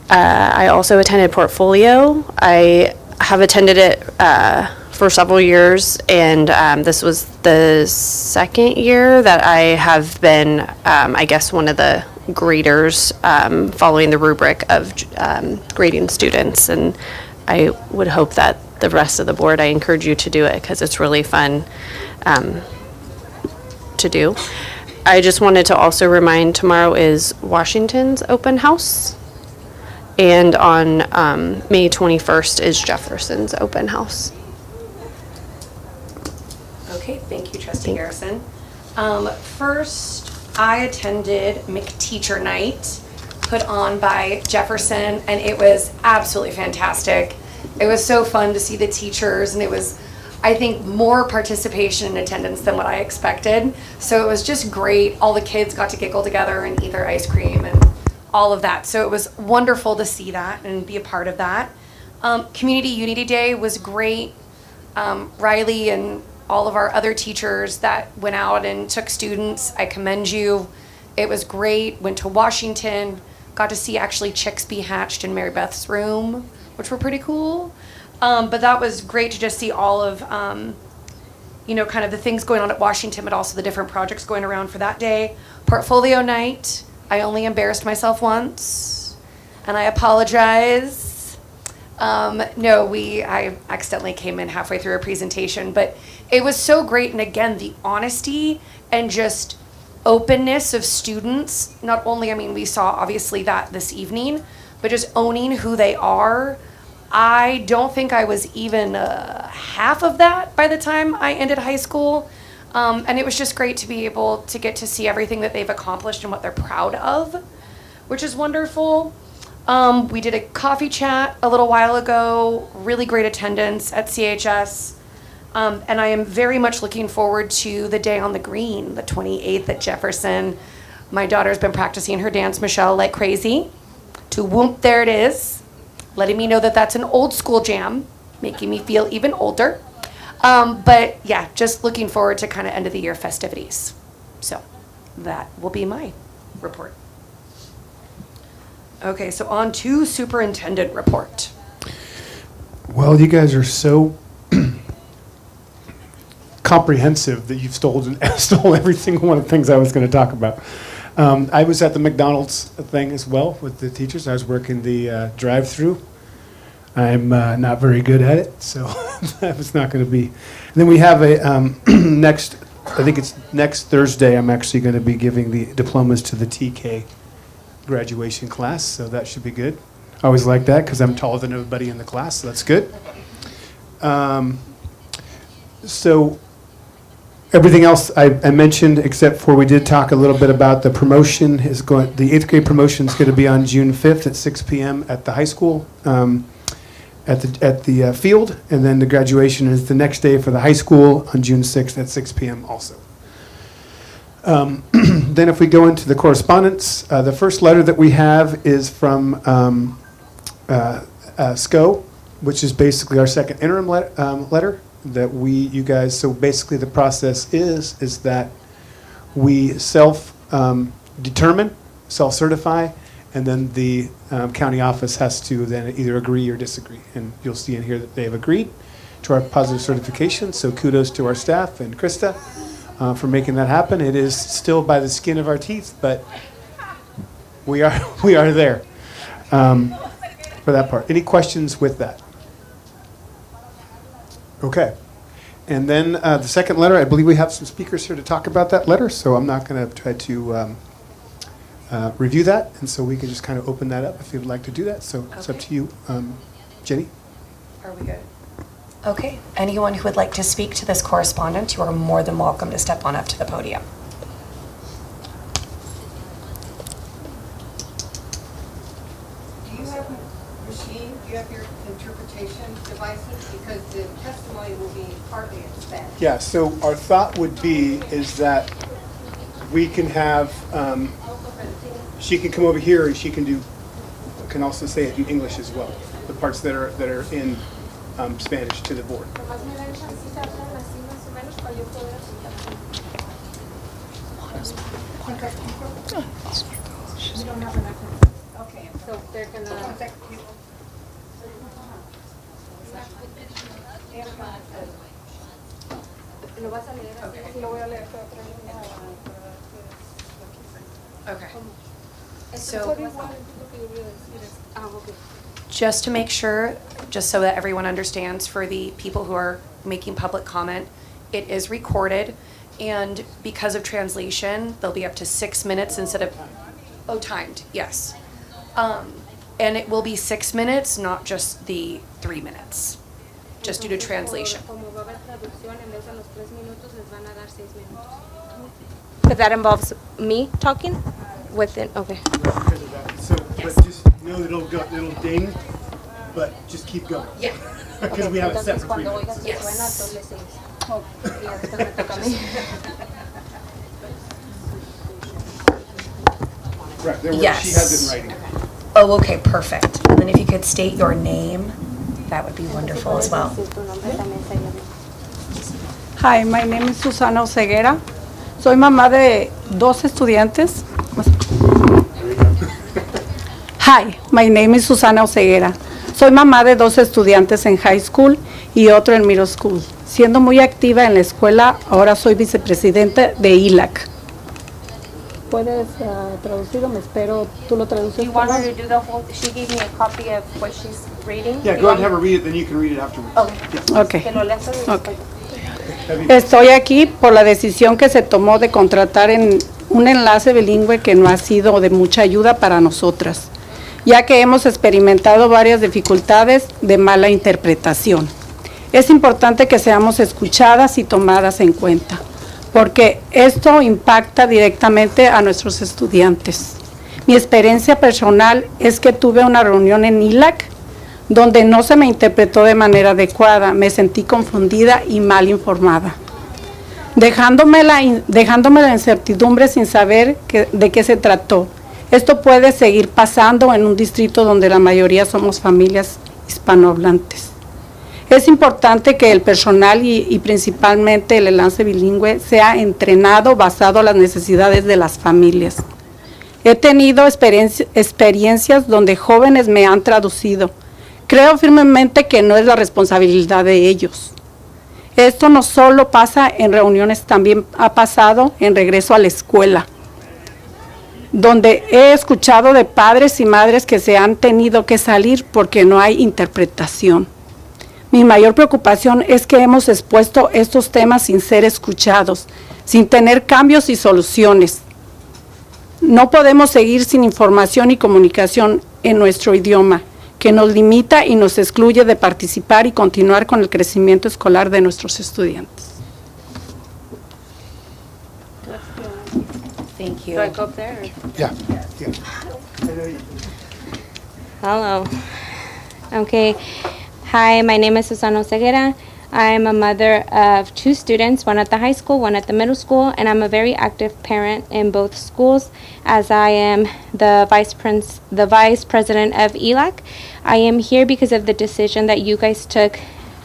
I also attended Portfolio. I have attended it for several years, and this was the second year that I have been, I guess, one of the graders following the rubric of grading students, and I would hope that the rest of the board, I encourage you to do it because it's really fun to do. I just wanted to also remind tomorrow is Washington's open house, and on May 21st is Jefferson's open house. Okay, thank you, Trustee Garrison. First, I attended McTeacher Night, put on by Jefferson, and it was absolutely fantastic. It was so fun to see the teachers, and it was, I think, more participation and attendance than what I expected. So it was just great. All the kids got to giggle together and eat their ice cream and all of that. So it was wonderful to see that and be a part of that. Community Unity Day was great. Riley and all of our other teachers that went out and took students, I commend you. It was great. Went to Washington, got to see actually chicks be hatched in Mary Beth's room, which were pretty cool. But that was great to just see all of, kind of the things going on at Washington, but also the different projects going around for that day. Portfolio night, I only embarrassed myself once, and I apologize. I accidentally came in halfway through a presentation, but it was so great. And again, the honesty and just openness of students, not only, we saw obviously that this evening, but just owning who they are. I don't think I was even half of that by the time I ended high school. And it was just great to be able to get to see everything that they've accomplished and what they're proud of, which is wonderful. We did a coffee chat a little while ago, really great attendance at CHS. And I am very much looking forward to the day on the green, the 28th at Jefferson. My daughter's been practicing her dance, Michelle, like crazy. To whoop, there it is, letting me know that that's an old school jam, making me feel even older. But yeah, just looking forward to kind of end of the year festivities. So that will be my report. Okay, so on to superintendent report. Well, you guys are so comprehensive that you've stole every single one of the things I was going to talk about. I was at the McDonald's thing as well with the teachers. I was working the drive-through. I'm not very good at it, so that was not going to be. And then we have a I think it's next Thursday, I'm actually going to be giving the diplomas to the TK graduation class, so that should be good. I always like that because I'm taller than everybody in the class, so that's good. So everything else I mentioned, except for we did talk a little bit about the promotion the 8th grade promotion is going to be on June 5th at 6 p.m. at the high school at the field, and then the graduation is the next day for the high school on June 6th at 6 p.m. also. Then if we go into the correspondence, the first letter that we have is from SCO, which is basically our second interim letter that you guys, so basically the process is that we self-determine, self-certify, and then the county office has to then either agree or disagree. And you'll see in here that they have agreed to our positive certification, so kudos to our staff and Krista for making that happen. It is still by the skin of our teeth, but we are there for that part. Any questions with that? Okay. And then the second letter, I believe we have some speakers here to talk about that letter, so I'm not going to try to review that, and so we can just kind of open that up if you'd like to do that. So it's up to you, Jenny. Are we good? Okay. Anyone who would like to speak to this correspondence, you are more than welcome to step on up to the podium. Do you have your interpretation devices? Because the testimony will be partly in Spanish. Yeah, so our thought would be is that we can have, she can come over here and she can also say it in English as well, the parts that are in Spanish to the board. Okay, so they're gonna. Okay. So, just to make sure, just so that everyone understands, for the people who are making public comment, it is recorded, and because of translation, they'll be up to 6 minutes instead of, timed, yes. And it will be 6 minutes, not just the 3 minutes, just due to translation. But that involves me talking within, okay. So, but just know that it'll ding, but just keep going. Yeah. Because we have it set for 3 minutes. Yes. Right, she Yes. has it in writing. Oh, okay, perfect. And then if you could state your name, that would be wonderful as well. Hi, my name is Susana Oseguera. Soy mamá de dos estudiantes. Hi, my name is Susana Oseguera. Soy mamá de dos estudiantes en high school y otro en middle school. Siendo muy activa en la escuela, ahora soy vicepresidente de ILAC. ¿Puedes traducirlo? Me espero, tú lo traduces. You want her to do the whole, she gave me a copy of what she's reading. Yeah, go ahead and have her read it, then you can read it afterwards. Okay. Que lo leas todo. Okay. Estoy aquí por la decisión que se tomó de contratar en un enlace bilingüe que no ha sido de mucha ayuda para nosotras, ya que hemos experimentado varias dificultades de mala interpretación. Es importante que seamos escuchadas y tomadas en cuenta, porque esto impacta directamente a nuestros estudiantes. Mi experiencia personal es que tuve una reunión en ILAC donde no se me interpretó de manera adecuada, me sentí confundida y mal informada, dejándome la incertidumbre sin saber de qué se trató. Esto puede seguir pasando en un distrito donde la mayoría somos familias hispanohablantes. Es importante que el personal y principalmente el enlace bilingüe sea entrenado basado en las necesidades de las familias. He tenido experiencias donde jóvenes me han traducido. Creo firmemente que no es la responsabilidad de ellos. Esto no solo pasa en reuniones, también ha pasado en regreso a la escuela, donde he escuchado de padres y madres que se han tenido que salir porque no hay interpretación. Mi mayor preocupación es que hemos expuesto estos temas sin ser escuchados, sin tener cambios y soluciones. No podemos seguir sin información y comunicación en nuestro idioma, que nos limita y nos excluye de participar y continuar con el crecimiento escolar de nuestros estudiantes. Thank you. Do I go up there? Yeah. Hello. Okay. Hi, my name is Susana Ceguera. I'm a mother of 2 students, one at the high school, one at the middle school, and I'm a very active parent in both schools, as I am the vice president of ELAC. I am here because of the decision that you guys took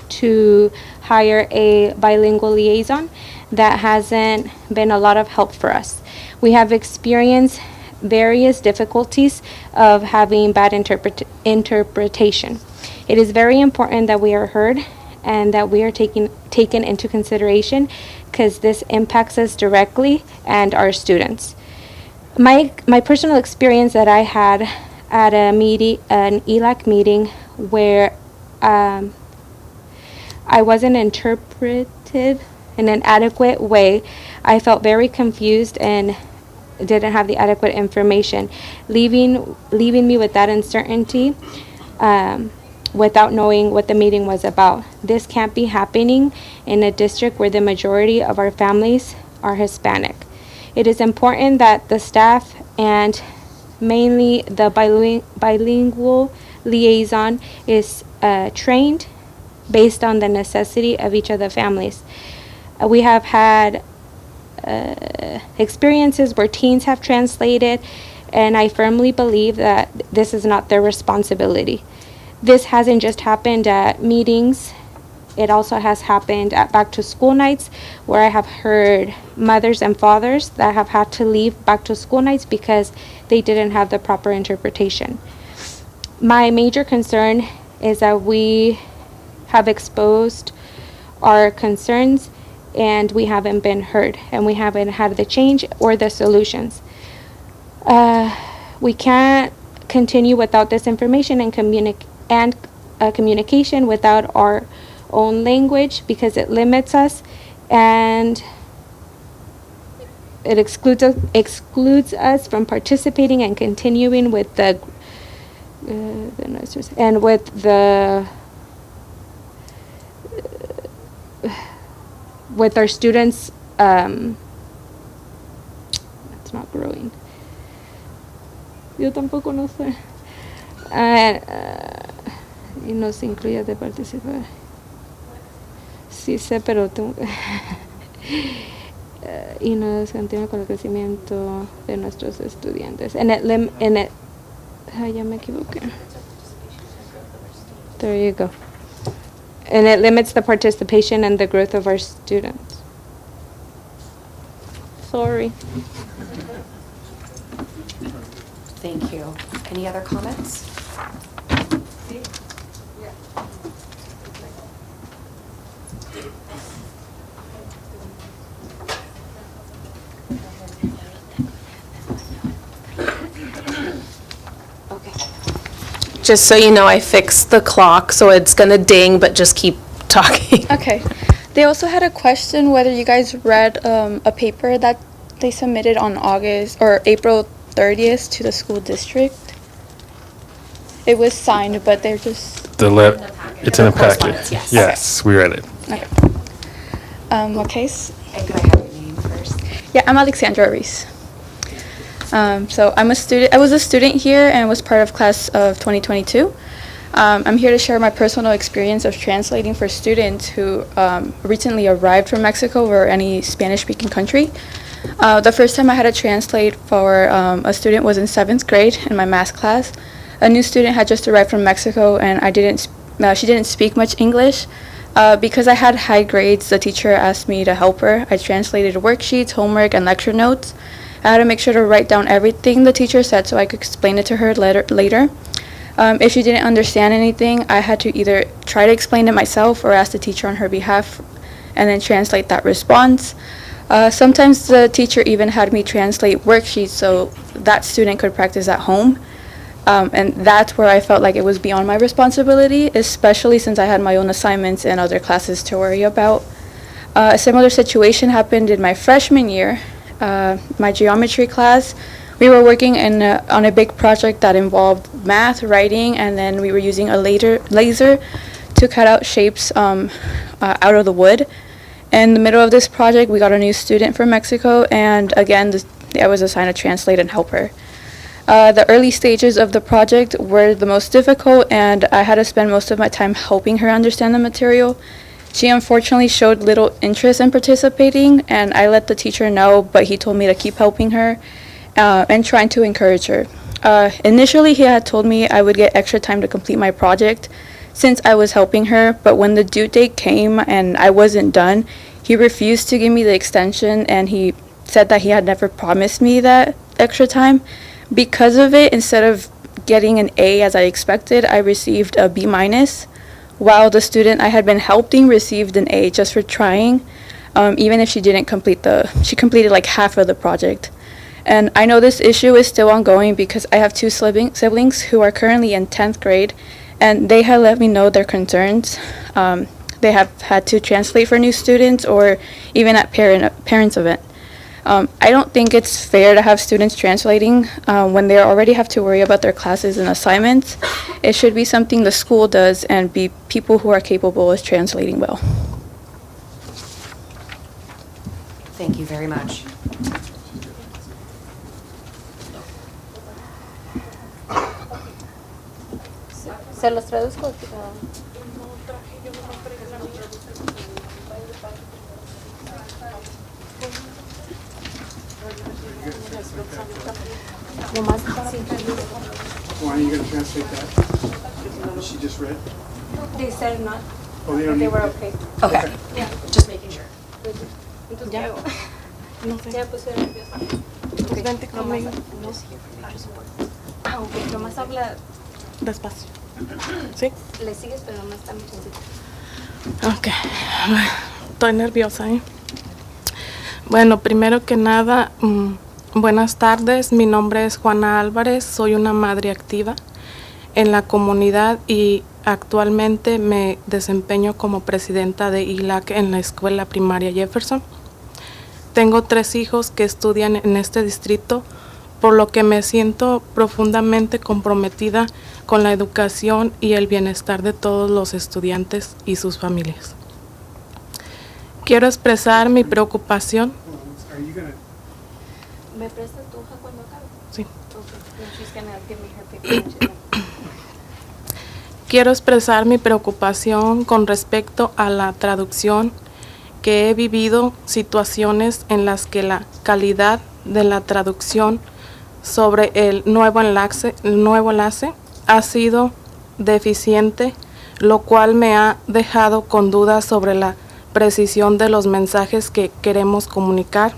to hire a bilingual liaison. That hasn't been a lot of help for us. We have experienced various difficulties of having bad interpretation. It is very important that we are heard and that we are taken into consideration, because this impacts us directly and our students. My personal experience that I had at an ELAC meeting where I wasn't interpreted in an adequate way, I felt very confused and didn't have the adequate information, leaving me with that uncertainty, without knowing what the meeting was about. This can't be happening in a district where the majority of our families are Hispanic. It is important that the staff and mainly the bilingual liaison is trained based on the necessity of each of the families. We have had experiences where teens have translated, and I firmly believe that this is not their responsibility. This hasn't just happened at meetings, it also has happened at back to school nights, where I have heard mothers and fathers that have had to leave back to school nights because they didn't have the proper interpretation. My major concern is that we have exposed our concerns and we haven't been heard, and we haven't had the change or the solutions. We can't continue without this information and communication without our own language, because it limits us and it excludes us from participating and continuing with the and with our students. It's not growing. Yo tampoco no sé. Y nos incluye de participar. Sí sé, pero tengo y nos continúa con el crecimiento de nuestros estudiantes. Ya me equivoqué. There you go. And it limits the participation and the growth of our students. Sorry. Thank you. Any other comments? Just so you know, I fixed the clock, so it's gonna ding, but just keep talking. Okay. They also had a question whether you guys read a paper that they submitted on August or April 30th to the school district. It was signed, but they're just... It's in a packet. Yes, we read it. Okay. What case? And could I have your name first? Yeah, I'm Alexandra Reese. So I'm a student. I was a student here and was part of class of 2022. I'm here to share my personal experience of translating for students who recently arrived from Mexico or any Spanish-speaking country. The first time I had to translate for a student was in 7th grade in my math class. A new student had just arrived from Mexico, and she didn't speak much English. Because I had high grades, the teacher asked me to help her. I translated worksheets, homework, and lecture notes. I had to make sure to write down everything the teacher said so I could explain it to her later. If she didn't understand anything, I had to either try to explain it myself or ask the teacher on her behalf. and then translate that response. Sometimes the teacher even had me translate worksheets so that student could practice at home. And that's where I felt like it was beyond my responsibility, especially since I had my own assignments and other classes to worry about. A similar situation happened in my freshman year. My geometry class, we were working on a big project that involved math, writing, and then we were using a laser to cut out shapes out of the wood. In the middle of this project, we got a new student from Mexico, and again, I was assigned to translate and help her. The early stages of the project were the most difficult, and I had to spend most of my time helping her understand the material. She unfortunately showed little interest in participating, and I let the teacher know, but he told me to keep helping her and trying to encourage her. Initially, he had told me I would get extra time to complete my project since I was helping her, but when the due date came and I wasn't done, he refused to give me the extension, and he said that he had never promised me that extra time. Because of it, instead of getting an A as I expected, I received a B-, while the student I had been helping received an A just for trying, even if she didn't she completed like half of the project. And I know this issue is still ongoing because I have two siblings who are currently in 10th grade, and they have let me know their concerns. They have had to translate for new students or even at parents' event. I don't think it's fair to have students translating when they already have to worry about their classes and assignments. It should be something the school does and be people who are capable of translating well. Thank you very much. ¿Se los traduzco? Why are you going to translate that? What she just read? They said not. Oh, they don't They need were that? okay. Okay. Yeah. Just making sure. Entonces, ya. No sé. Ya puse nerviosa. Pues vente conmigo. Ah, ok. Nomás habla Despacio. ¿Sí? Le sigues, pero nomás está muy sencillo. Ok. Estoy nerviosa, ¿eh? Bueno, primero que nada, buenas tardes. Mi nombre es Juana Álvarez. Soy una madre activa en la comunidad y actualmente me desempeño como presidenta de ILAC en la escuela primaria Jefferson. Tengo 3 hijos que estudian en este distrito, por lo que me siento profundamente comprometida con la educación y el bienestar de todos los estudiantes y sus familias. Quiero expresar mi preocupación. Are you going to... ¿Me prestas tu hoja cuando acabe? Sí. Okay. She's gonna give me her paper. Quiero expresar mi preocupación con respecto a la traducción, que he vivido situaciones en las que la calidad de la traducción sobre el nuevo enlace ha sido deficiente, lo cual me ha dejado con dudas sobre la precisión de los mensajes que queremos comunicar.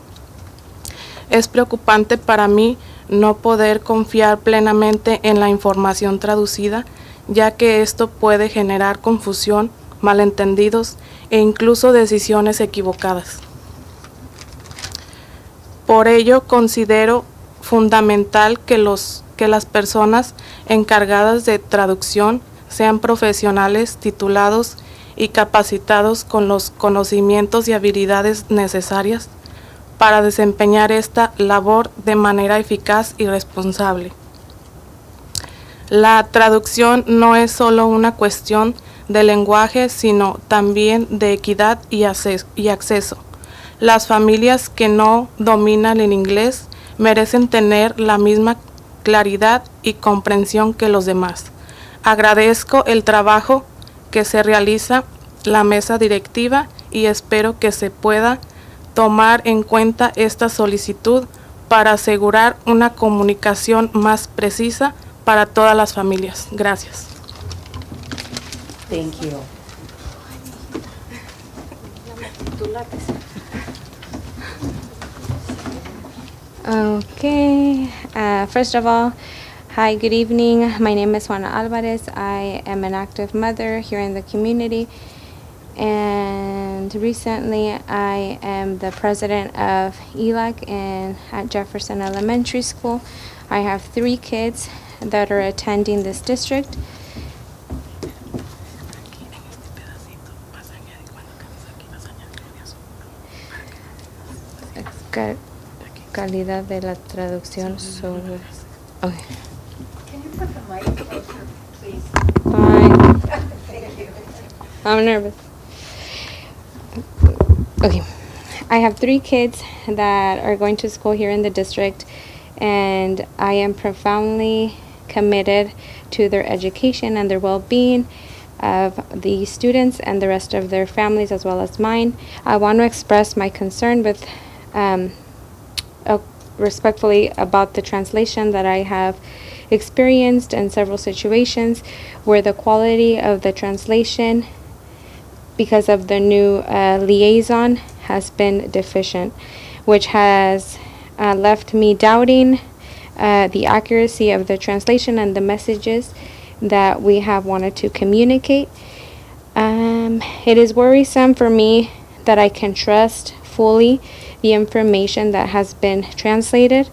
Es preocupante para mí no poder confiar plenamente en la información traducida, ya que esto puede generar confusión, malentendidos e incluso decisiones equivocadas. Por ello, considero fundamental que las personas encargadas de traducción sean profesionales titulados y capacitados con los conocimientos y habilidades necesarias para desempeñar esta labor de manera eficaz y responsable. La traducción no es solo una cuestión de lenguaje, sino también de equidad y acceso. Las familias que no dominan el inglés merecen tener la misma claridad y comprensión que los demás. Agradezco el trabajo que se realiza la mesa directiva y espero que se pueda tomar en cuenta esta solicitud para asegurar una comunicación más precisa para todas las familias. Gracias. Thank you. Okay, first of all, hi, good evening. My name is Juana Alvarez. I am an active mother here in the community, And recently, I am the president of ELAC at Jefferson Elementary School. I have 3 kids that are attending this district. Calidad de la traducción sobre... Okay. Can you put the mic closer, please? Fine. Thank you. I'm nervous. Okay. I have 3 kids that are going to school here in the district, and I am profoundly committed to their education and their well-being of the students and the rest of their families as well as mine. I want to express my concern with respectfully about the translation that I have experienced in several situations where the quality of the translation, because of the new liaison, has been deficient, which has left me doubting the accuracy of the translation and the messages that we have wanted to communicate. It is worrisome for me that I can trust fully the information that has been translated,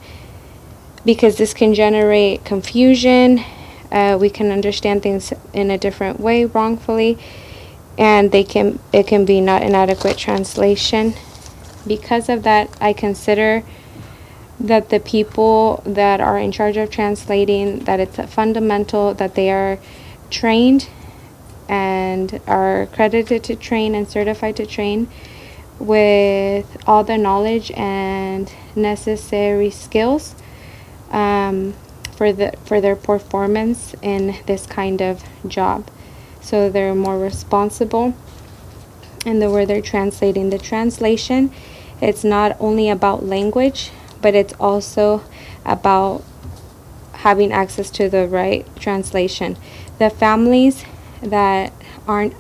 because this can generate confusion. We can understand things in a different way wrongfully, and it can be not an adequate translation. Because of that, I consider that the people that are in charge of translating, that it's fundamental that they are trained and are accredited to train and certified to train with all the knowledge and necessary skills for their performance in this kind of job. So they're more responsible in the way they're translating. The translation, it's not only about language, but it's also about having access to the right translation. The families that aren't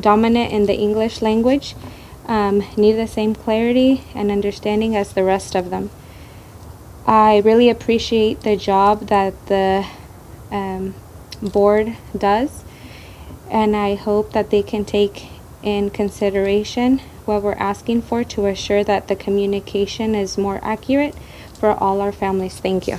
dominant in the English language need the same clarity and understanding as the rest of them. I really appreciate the job that the board does, and I hope that they can take in consideration what we're asking for to assure that the communication is more accurate for all our families. Thank you.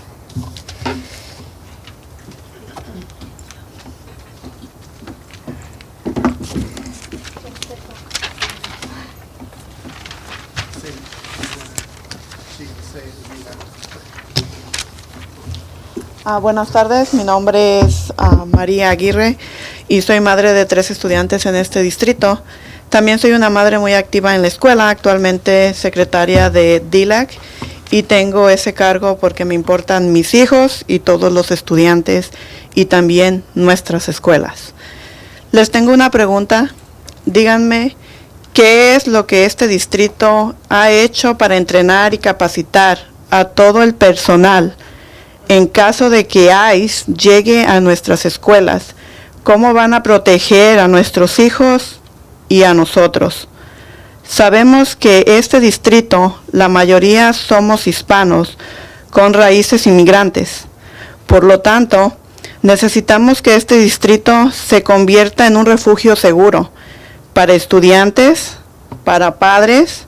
Buenas tardes, mi nombre es María Aguirre y soy madre de 3 estudiantes en este distrito. También soy una madre muy activa en la escuela, actualmente secretaria de DILAC, y tengo ese cargo porque me importan mis hijos y todos los estudiantes y también nuestras escuelas. Les tengo una pregunta. Díganme, ¿qué es lo que este distrito ha hecho para entrenar y capacitar a todo el personal en caso de que ICE llegue a nuestras escuelas? ¿Cómo van a proteger a nuestros hijos y a nosotros? Sabemos que este distrito, la mayoría somos hispanos con raíces inmigrantes. Por lo tanto, necesitamos que este distrito se convierta en un refugio seguro para estudiantes, para padres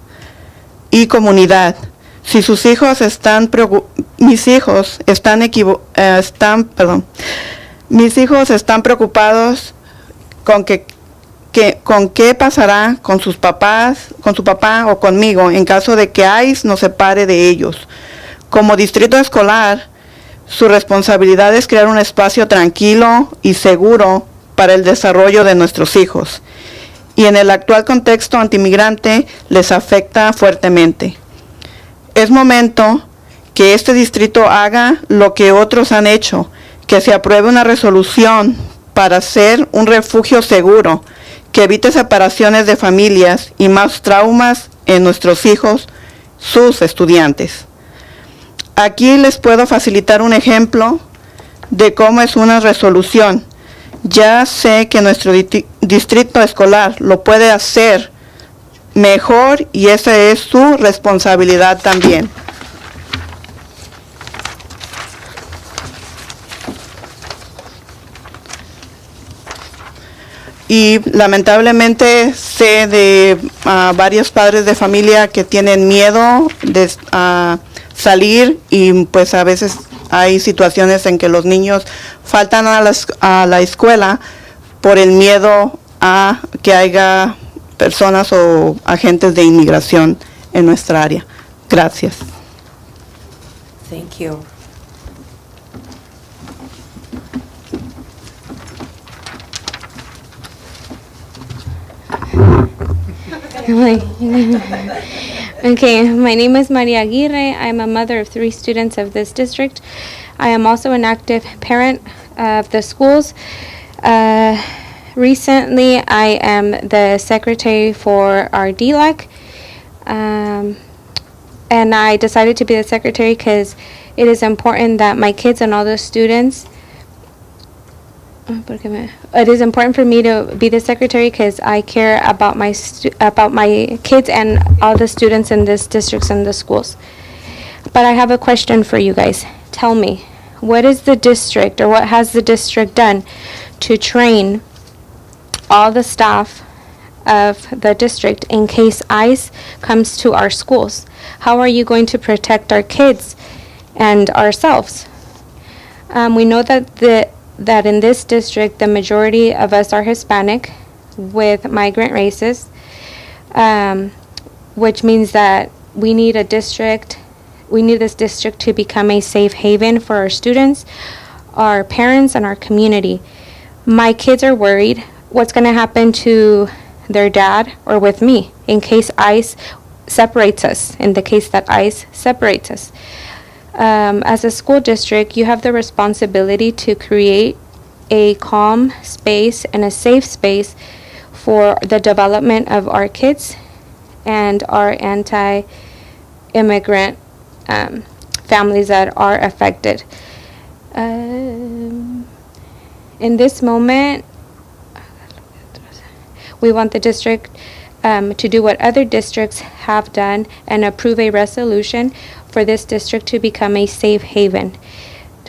y comunidad. Si sus hijos mis hijos están preocupados con qué pasará con sus papás, con su papá o conmigo en caso de que ICE nos separe de ellos. Como distrito escolar, su responsabilidad es crear un espacio tranquilo y seguro para el desarrollo de nuestros hijos. Y en el actual contexto antimigrante les afecta fuertemente. Es momento que este distrito haga lo que otros han hecho, que se apruebe una resolución para ser un refugio seguro, que evite separaciones de familias y más traumas en nuestros hijos, sus estudiantes. Aquí les puedo facilitar un ejemplo de cómo es una resolución. Ya sé que nuestro distrito escolar lo puede hacer mejor y esa es su responsabilidad también. Y lamentablemente sé de varios padres de familia que tienen miedo de salir y pues a veces hay situaciones en que los niños faltan a la escuela por el miedo a que haya personas o agentes de inmigración en nuestra área. Gracias. Thank you. Okay, my name is Maria Aguirre. I am a mother of 3 students of this district. I am also an active parent of the schools. Recently, I am the secretary for our DLAC, and I decided to be the secretary because it is important that my kids and all the students. It is important for me to be the secretary because I care about my kids and all the students in this districts and the schools. But I have a question for you guys. Tell me, what is the district or what has the district done to train all the staff of the district in case ICE comes to our schools? How are you going to protect our kids and ourselves? We know that in this district, the majority of us are Hispanic with migrant races, which means that we need this district to become a safe haven for our students, our parents, and our community. My kids are worried what's going to happen to their dad or with me in case ICE separates us, in the case that ICE separates us. As a school district, you have the responsibility to create a calm space and a safe space for the development of our kids and our anti-immigrant families that are affected. In this moment, we want the district to do what other districts have done and approve a resolution for this district to become a safe haven.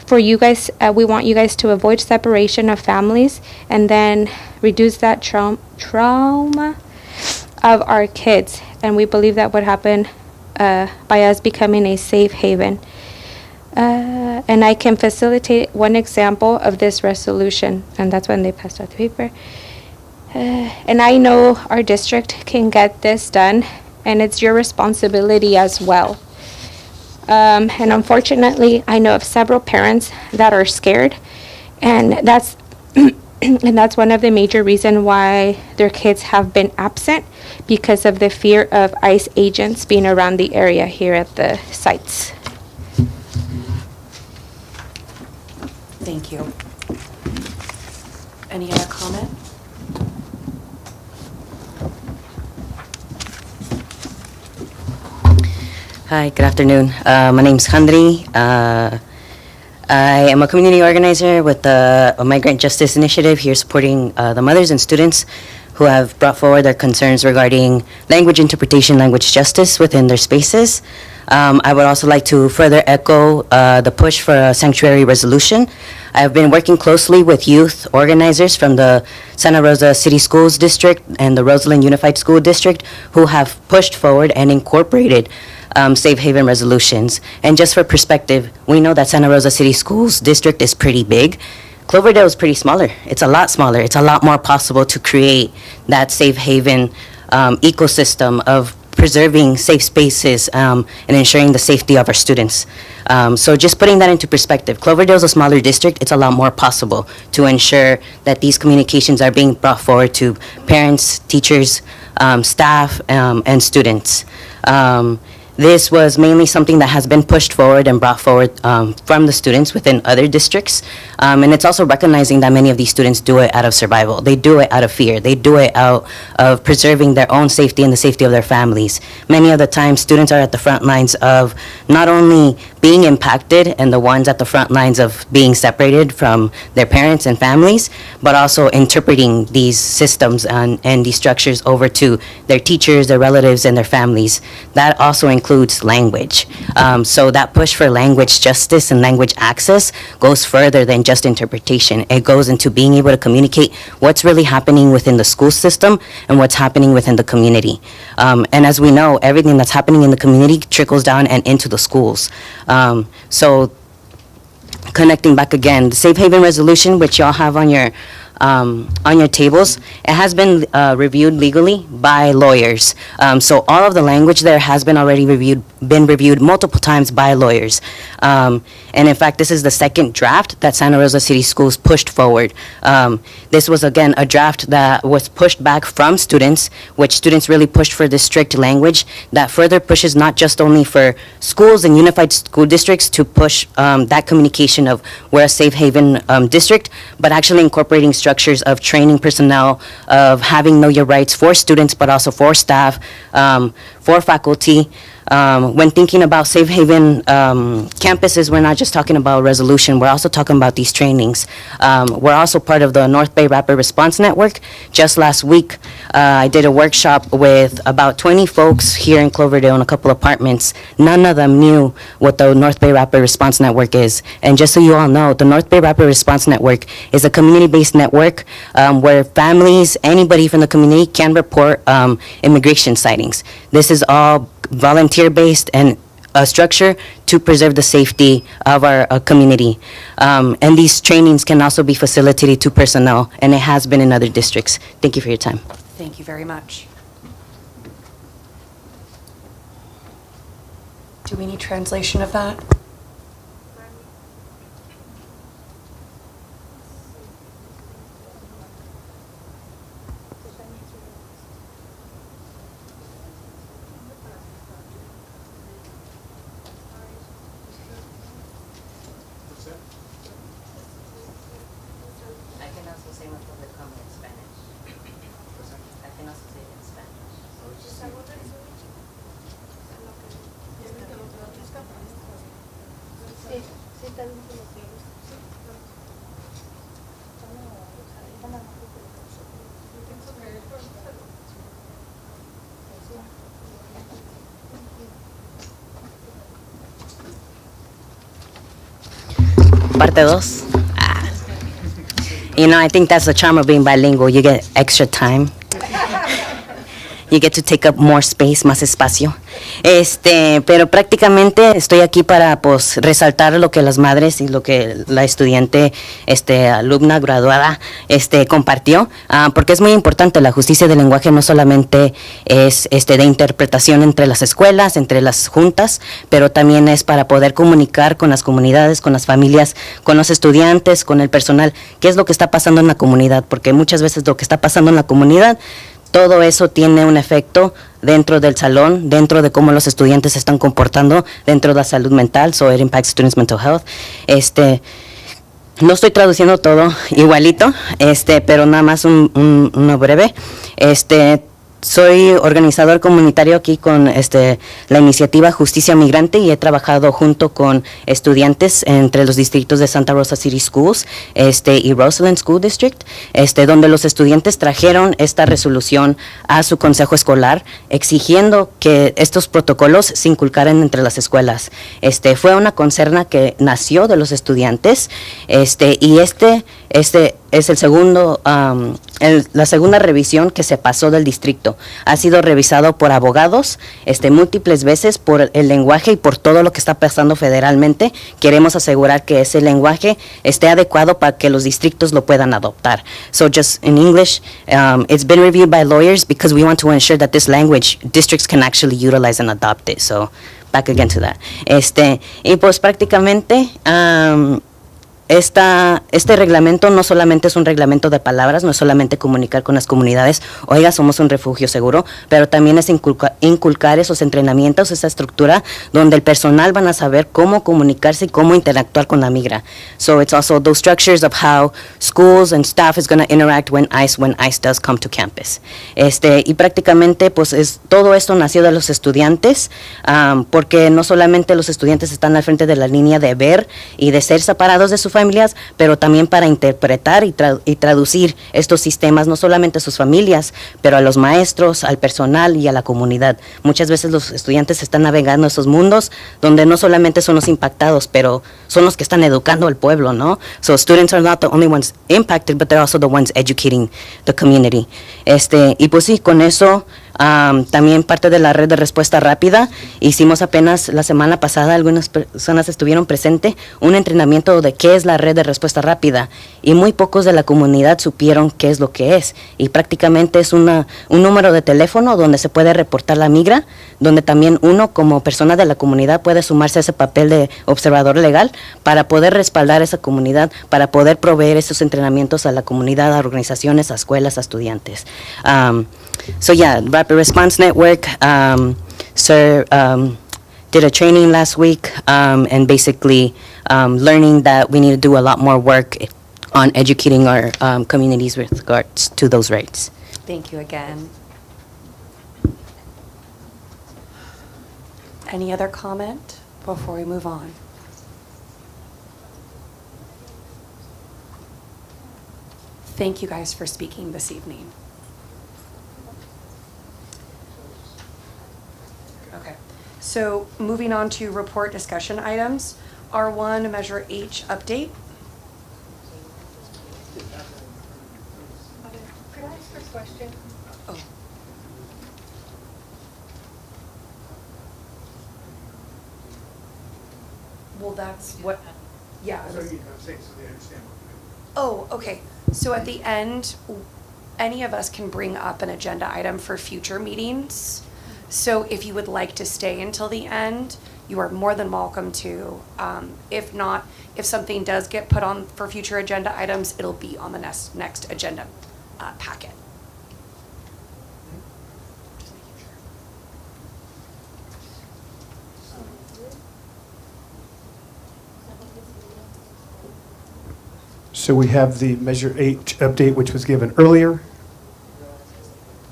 For you guys, we want you guys to avoid separation of families and then reduce that trauma of our kids. And we believe that would happen by us becoming a safe haven. And I can facilitate one example of this resolution, and that's when they passed out the paper. And I know our district can get this done, and it's your responsibility as well. And unfortunately, I know of several parents that are scared, and that's and that's one of the major reasons why their kids have been absent, because of the fear of ICE agents being around the area here at the sites. Thank you. Any other comment? Hi, good afternoon. My name's Handri. I am a community organizer with the Migrant Justice Initiative here supporting the mothers and students who have brought forward their concerns regarding language interpretation, language justice within their spaces. I would also like to further echo the push for a sanctuary resolution. I have been working closely with youth organizers from the Santa Rosa City Schools District and the Roseland Unified School District who have pushed forward and incorporated safe haven resolutions. And just for perspective, we know that Santa Rosa City Schools District is pretty big. Cloverdale is pretty smaller. It's a lot smaller. It's a lot more possible to create that safe haven ecosystem of preserving safe spaces and ensuring the safety of our students. So just putting that into perspective, Cloverdale is a smaller district. It's a lot more possible to ensure that these communications are being brought forward to parents, teachers, staff, and students. This was mainly something that has been pushed forward and brought forward from the students within other districts. And it's also recognizing that many of these students do it out of survival. They do it out of fear. They do it out of preserving their own safety and the safety of their families. Many of the times, students are at the front lines of not only being impacted and the ones at the front lines of being separated from their parents and families, but also interpreting these systems and these structures over to their teachers, their relatives, and their families. That also includes includes language. So that push for language justice and language access goes further than just interpretation. It goes into being able to communicate what's really happening within the school system and what's happening within the community. And as we know, everything that's happening in the community trickles down and into the schools. So connecting back again, the Safe Haven resolution, which y'all have on your tables, it has been reviewed legally by lawyers. So all of the language there has been already been reviewed multiple times by lawyers. And in fact, this is the second draft that Santa Rosa City Schools pushed forward. This was, again, a draft that was pushed back from students, which students really pushed for this strict language that further pushes not just only for schools and unified school districts to push that communication of we're a safe haven district, but actually incorporating structures of training personnel, of having know your rights for students, but also for staff, for faculty. When thinking about safe haven campuses, we're not just talking about resolution, we're also talking about these trainings. We're also part of the North Bay Rapid Response Network. Just last week, I did a workshop with about 20 folks here in Cloverdale in a couple apartments. None of them knew what the North Bay Rapid Response Network is. And just so you all know, the North Bay Rapid Response Network is a community-based network where families, anybody from the community can report immigration sightings. This is all volunteer-based and a structure to preserve the safety of our community. And these trainings can also be facilitated to personnel, and it has been in other districts. Thank you for your time. Thank you very much. Do we need translation of that? I can also say my public comment in Spanish. I can also say it in Spanish. Parte dos. You know, I think that's the charm of being bilingual. You get extra time. You get to take up more space, más espacio. Pero prácticamente estoy aquí para, pues, resaltar lo que las madres y lo que la estudiante, alumna graduada, compartió, porque es muy importante. La justicia del lenguaje no solamente es, de interpretación entre las escuelas, entre las juntas, pero también es para poder comunicar con las comunidades, con las familias, con los estudiantes, con el personal, qué es lo que está pasando en la comunidad, porque muchas veces lo que está pasando en la comunidad, todo eso tiene un efecto dentro del salón, dentro de cómo los estudiantes se están comportando, dentro de la salud mental, so it impacts students' mental health. No estoy traduciendo todo igualito, pero nada más uno breve. Soy organizador comunitario aquí con la iniciativa Justicia Migrante y he trabajado junto con estudiantes entre los distritos de Santa Rosa City Schools y Roseland School District, donde los estudiantes trajeron esta resolución a su consejo escolar exigiendo que estos protocolos se inculcaran entre las escuelas. Fue una concerna que nació de los estudiantes y es el segundo, la segunda revisión que se pasó del distrito. Ha sido revisado por abogados múltiples veces por el lenguaje y por todo lo que está pasando federalmente. Queremos asegurar que ese lenguaje esté adecuado para que los distritos lo puedan adoptar. So just in English, it's been reviewed by lawyers because we want to ensure that this language districts can actually utilize and adopt it. So back again to that. Y pues prácticamente este reglamento no solamente es un reglamento de palabras, no es solamente comunicar con las comunidades, oiga, somos un refugio seguro, pero también es inculcar esos entrenamientos, esa estructura donde el personal van a saber cómo comunicarse y cómo interactuar con la migra. So it's also those structures of how schools and staff is going to interact when ICE does come to campus. Y prácticamente pues todo esto nació de los estudiantes, porque no solamente los estudiantes están al frente de la línea de ver y de ser separados de su familias, pero también para interpretar y traducir estos sistemas, no solamente a sus familias, pero a los maestros, al personal y a la comunidad. Muchas veces los estudiantes están navegando esos mundos donde no solamente son los impactados, pero son los que están educando al pueblo, ¿no? So students are not the only ones impacted, but they're also the ones educating the community. Y pues sí, con eso también parte de la red de respuesta rápida. Hicimos apenas la semana pasada, algunas personas estuvieron presentes, un entrenamiento de qué es la red de respuesta rápida y muy pocos de la comunidad supieron qué es lo que es. Y prácticamente es un número de teléfono donde se puede reportar la migra, donde también uno como persona de la comunidad puede sumarse a ese papel de observador legal para poder respaldar esa comunidad, para poder proveer esos entrenamientos a la comunidad, a organizaciones, a escuelas, a estudiantes. So yeah, Rapid Response Network, Sir did a training last week and basically learning that we need to do a lot more work on educating our communities with regards to those rights. Thank you again. Any other comment before we move on? Thank you guys for speaking this evening. Okay, so moving on to report discussion items. R1, Measure H update. Could I ask a question? Oh. Well, that's what, yeah. So you know, I'm saying, so they understand what we're doing. Oh, okay. So at the end, any of us can bring up an agenda item for future meetings. So if you would like to stay until the end, you are more than welcome to. If not, if something does get put on for future agenda items, it'll be on the next agenda packet. Just making sure. So we have the Measure H update, which was given earlier.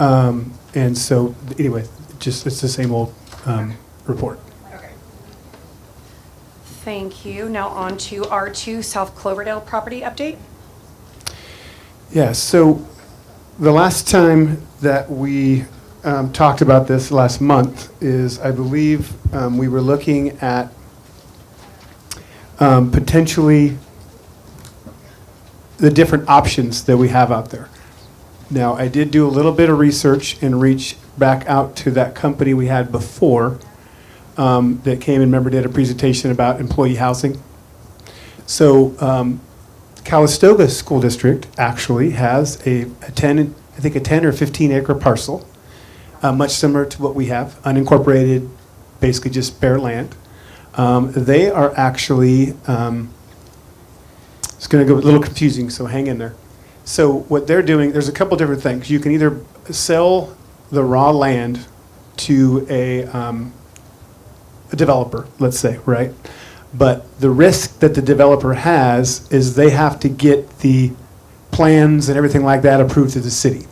And so, anyway, just, it's the same old report. Okay. Thank you. Now on to R2, South Cloverdale property update. Yeah, so the last time that we talked about this last month is, I believe, we were looking at potentially the different options that we have out there. Now, I did do a little bit of research and reach back out to that company we had before that came and remember did a presentation about employee housing. So Calistoga School District actually has a 10 or 15 acre parcel, much similar to what we have, unincorporated, basically just bare land. They are actually, it's going to go a little confusing, so hang in there. So what they're doing, there's a couple different things. You can either sell the raw land to a developer, let's say, right? But the risk that the developer has is they have to get the plans and everything like that approved to the city,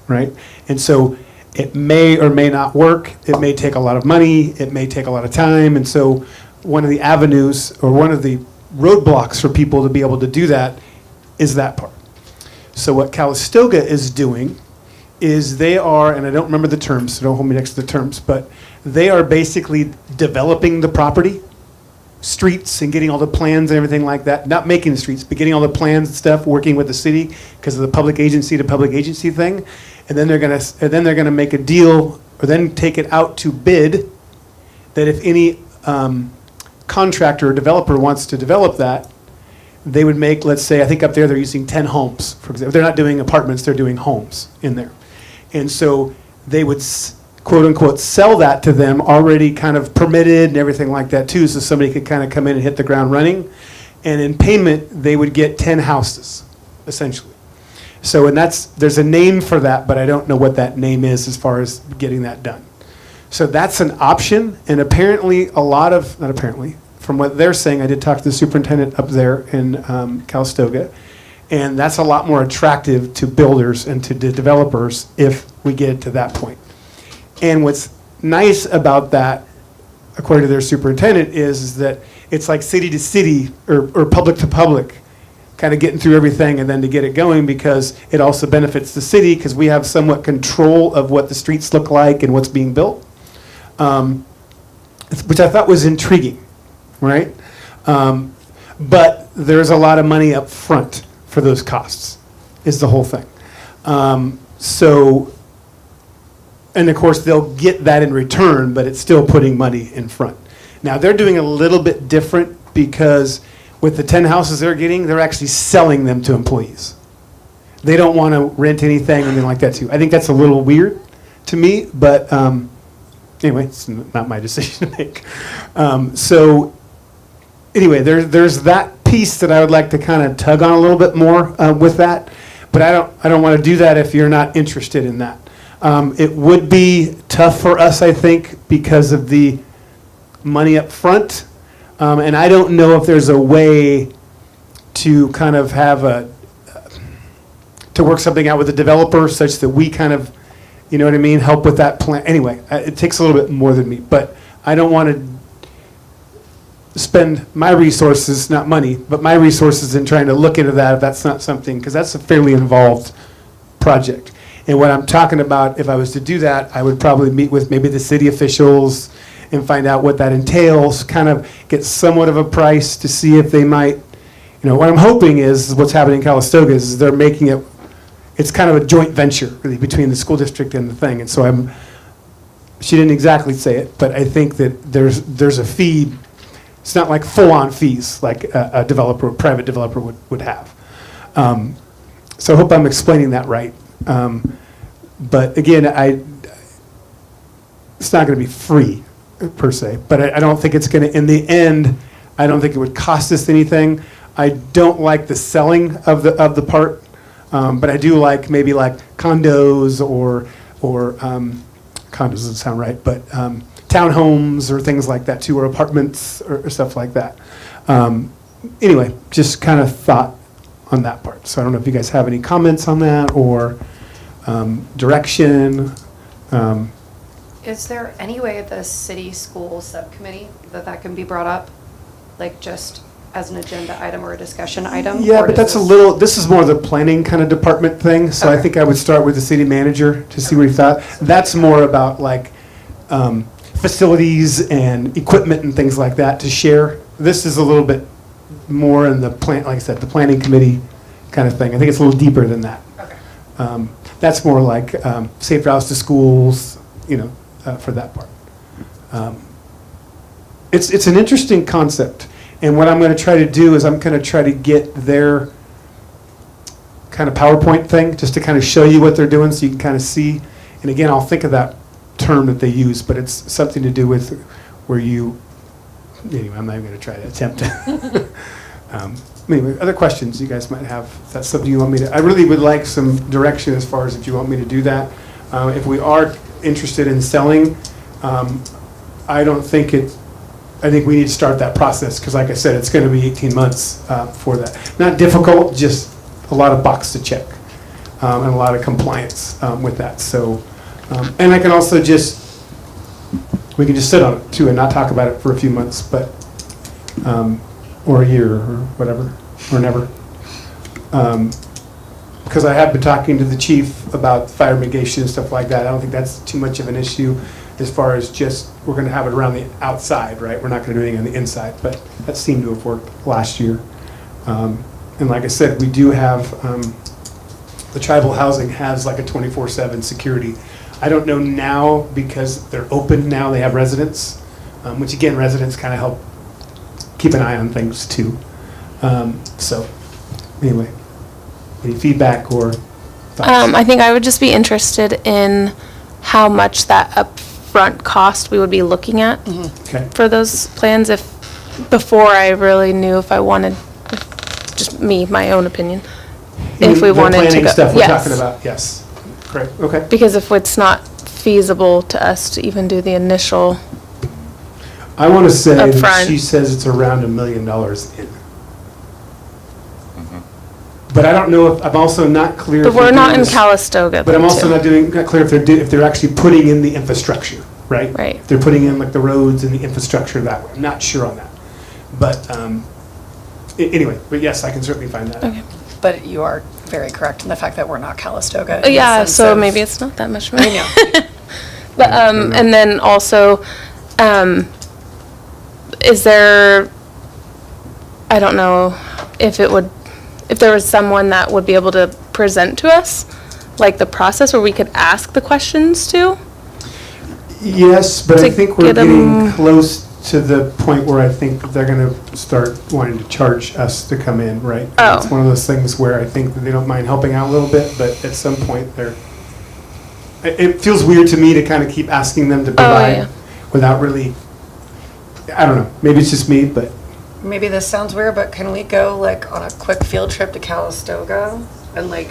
right? And so it may or may not work. It may take a lot of money. It may take a lot of time. And so one of the avenues or one of the roadblocks for people to be able to do that is that part. So what Calistoga is doing is they are, and I don't remember the terms, so don't hold me next to the terms, but they are basically developing the property, streets and getting all the plans and everything like that. Not making the streets, but getting all the plans and stuff, working with the city because of the public agency to public agency thing. And then they're gonna make a deal or then take it out to bid that if any contractor or developer wants to develop that, they would make, let's say, I think up there they're using 10 homes, for example. They're not doing apartments, they're doing homes in there. And so they would, quote unquote, sell that to them already kind of permitted and everything like that too, so somebody could kind of come in and hit the ground running. And in payment, they would get 10 houses, essentially. So, and there's a name for that, but I don't know what that name is as far as getting that done. So that's an option, and apparently not apparently, from what they're saying, I did talk to the superintendent up there in Calistoga, and that's a lot more attractive to builders and to the developers if we get it to that point. And what's nice about that, according to their superintendent, is that it's like city to city or public to public, kind of getting through everything and then to get it going, because it also benefits the city because we have somewhat control of what the streets look like and what's being built, which I thought was intriguing, right? But there's a lot of money up front for those costs, is the whole thing. And of course, they'll get that in return, but it's still putting money in front. Now, they're doing a little bit different because with the 10 houses they're getting, they're actually selling them to employees. They don't want to rent anything, anything like that too. I think that's a little weird to me, but anyway, it's not my decision to make. Anyway, there's that piece that I would like to kind of tug on a little bit more with that, but I don't want to do that if you're not interested in that. It would be tough for us, I think, because of the money up front, and I don't know if there's a way to kind of have to work something out with the developer such that we kind of, you know what I mean, help with that plan. Anyway, it takes a little bit more than me, but I don't want to spend my resources, not money, but my resources in trying to look into that if that's not something, because that's a fairly involved project. And what I'm talking about, if I was to do that, I would probably meet with maybe the city officials and find out what that entails, kind of get somewhat of a price to see if they might, what I'm hoping is what's happening in Calistoga is they're making it, it's kind of a joint venture really between the school district and the thing. And so she didn't exactly say it, but I think that there's a fee. It's not like full-on fees like a developer, private developer would have. So I hope I'm explaining that right. But again, it's not going to be free per se, but I don't think it's going to, in the end, I don't think it would cost us anything. I don't like the selling of the part, but I do like maybe like condos or condos doesn't sound right, but townhomes or things like that too, or apartments or stuff like that. Anyway, just kind of thought on that part. So I don't know if you guys have any comments on that or direction. Is there any way at the city school subcommittee that can be brought up, like just as an agenda item or a discussion item? Yeah, but that's this is more the planning kind of department thing. So I think I would start with the city manager to see what he thought. That's more about like facilities and equipment and things like that to share. This is a little bit more in the like I said, the planning committee kind of thing. I think it's a little deeper than that. Okay. That's more like safe routes to schools, for that part. It's an interesting concept, and what I'm going to try to do is I'm going to try to get their kind of PowerPoint thing just to kind of show you what they're doing so you can kind of see. And again, I'll think of that term that they use, but it's something to do with where you, anyway, I'm not even going to try to attempt it. Anyway, other questions you guys might have, if that's something you want me to, I really would like some direction as far as if you want me to do that. If we are interested in selling, I think we need to start that process, because like I said, it's going to be 18 months for that. Not difficult, just a lot of box to check and a lot of compliance with that. So, and I can also we can just sit on it too and not talk about it for a few months, but or a year or whatever, or never. Because I have been talking to the chief about fire mitigation and stuff like that. I don't think that's too much of an issue as far as just, we're going to have it around the outside, right? We're not going to do anything on the inside, but that seemed to have worked last year. And like I said, we do have, the tribal housing has like a 24/7 security. I don't know now because they're open now, they have residents, which again, residents kind of help keep an eye on things too. So anyway, any feedback or thoughts? I think I would just be interested in how much that upfront cost we would be looking at Okay. for those plans before I really knew if I wanted, just my own opinion. If we wanted to The planning go. stuff we're Yes. talking about, yes. Correct, okay. Because if it's not feasible to us to even do the initial, I want to say that Upfront. she says it's around $1 million in. But I don't know if, I'm also not clear. but if they're we're not doing in this- Calistoga But I'm though, also too. not clear if they're actually putting in the infrastructure, right? Right. They're putting in like the roads and the infrastructure that way. I'm not sure on that. But anyway, but yes, I can certainly find that. Okay. But you are very correct in the fact that we're not Calistoga. in the Yeah, sense so of- maybe it's not that much money. I know. But, and then also, is there, I don't know if there was someone that would be able to present to us, like the process where we could ask the questions to? Yes, but I To think we're get 'em- getting close to the point where I think they're going to start wanting to charge us to come in, right? Oh. It's one of those things where I think that they don't mind helping out a little bit, but at some point it feels weird to me to kind of keep asking them to provide yeah. without really, I don't know, maybe it's just me, but Maybe this sounds weird, but can we go like on a quick field trip to Calistoga and like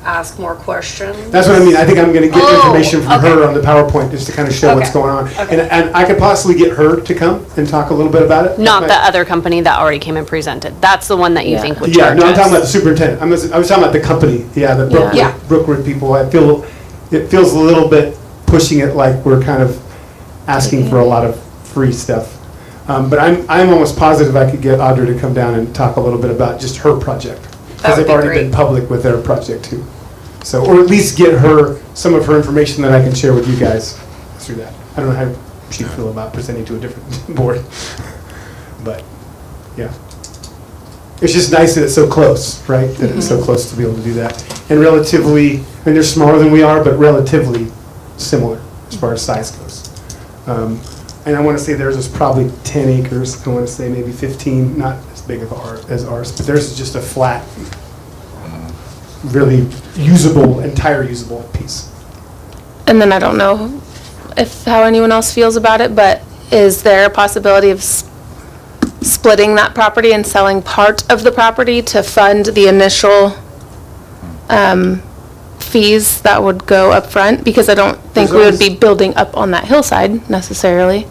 ask more questions? that's what I mean. I think I'm going to get Oh, information from okay. her on the PowerPoint just to kind of show what's Okay. going on. Okay. And I could possibly get her to come and talk a little bit about it. Not But- the other company that already came and presented. That's the one that you Yeah. think would Yeah, charge no, I'm us. talking about the superintendent. I was talking about the company. Yeah, the Brookwood, Yeah. Brookwood people. I feel, it feels a little bit pushing it like we're kind of asking for a lot of free stuff. But I'm almost positive I could get Audrey to come down and talk a little bit about just her project. That Because would they've be already great. been public with their project too. So, or at least get her some of her information that I can share with you guys through that. I don't know how she'd feel about presenting to a different board. But, yeah. It's just nice that it's so close, right? That it's so close to be able to do that. And relatively, I mean, they're smaller than we are, but relatively similar as far as size goes. And I want to say theirs is probably 10 acres. I want to say maybe 15, not as big as ours, but theirs is just a flat, really usable, entire usable piece. And then I don't know how anyone else feels about it, but is there a possibility of splitting that property and selling part of the property to fund the initial fees that would go up front? Because I don't think we would be building up on that hillside necessarily.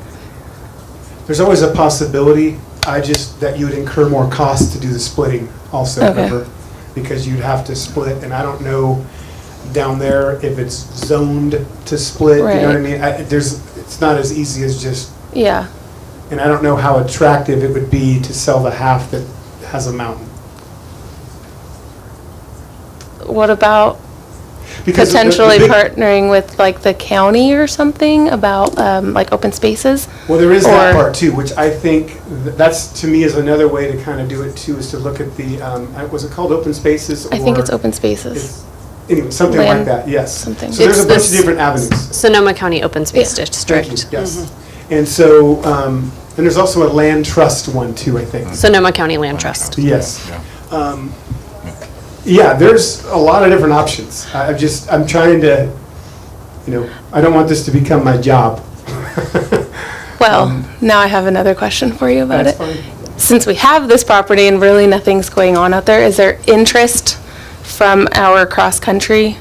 There's always a possibility, that you would incur more costs to do the splitting also, Okay. remember? Because you'd have to split, and I don't know down there if it's zoned to split, you know what I Right. mean? It's not as easy as just, Yeah. and I don't know how attractive it would be to sell the half that has a mountain. What about Because the potentially big- partnering with like the county or something about like open spaces? Well, there is that Or- part too, which I think, that's, to me, is another way to kind of do it too, is to look at the, was it called open spaces? I think it's or- open spaces. it's- Anyway, something like Land- that, yes. something. So there's a It's bunch of this- different avenues. Sonoma County Open Space Yeah. District. Thank you, yes. And so, and there's also a land trust one too, I think. Sonoma County Land Trust. Yes. Yeah. Yeah, there's a lot of different options. I'm trying to, I don't want this to become my job. Well, now I have another question for you about That's it. fine. Since we have this property and really nothing's going on out there, is there interest from our cross-country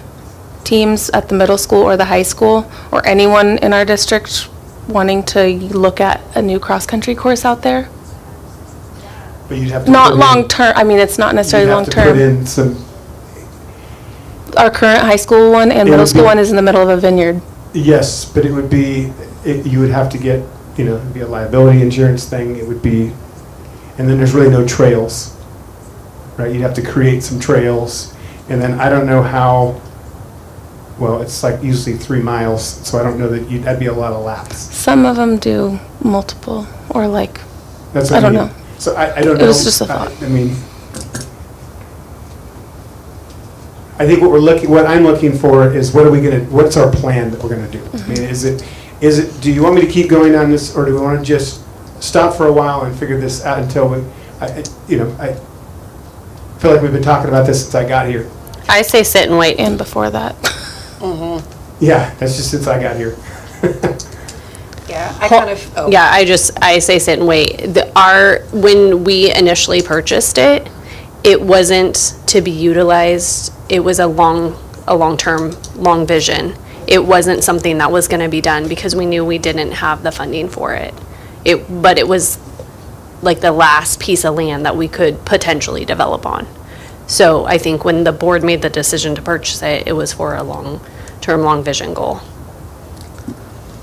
teams at the middle school or the high school, or anyone in our district wanting to look at a new cross-country course out there? But you'd have to. Not put in- long-term, I mean, it's not necessarily You'd have to put long-term. in some, Our current high school one and It middle would school be- one is in the middle of a vineyard. yes, but it would be, you would have to get, it'd be a liability insurance thing, it would be, and then there's really no trails, right? You'd have to create some trails, and then I don't know how, well, it's like usually 3 miles, so I don't know that'd be a lot of laps. Some of them do multiple, or like, That's what I don't mean. know. So I don't know. It was just a thought. I mean, I think what I'm looking for is what's our plan that we're gonna do? I mean, is it, do you want me to keep going on this, or do we want to just stop for a while and figure this out until I feel like we've been talking about this since I got here. I say sit and wait. and before that. Yeah, that's just since I got here. Yeah, I kind of, oh. Yeah, I say sit and wait. When we initially purchased it, it wasn't to be utilized, it was a long-term, long vision. It wasn't something that was gonna be done because we knew we didn't have the funding for it. But it was like the last piece of land that we could potentially develop on. So I think when the board made the decision to purchase it, it was for a long-term, long vision goal.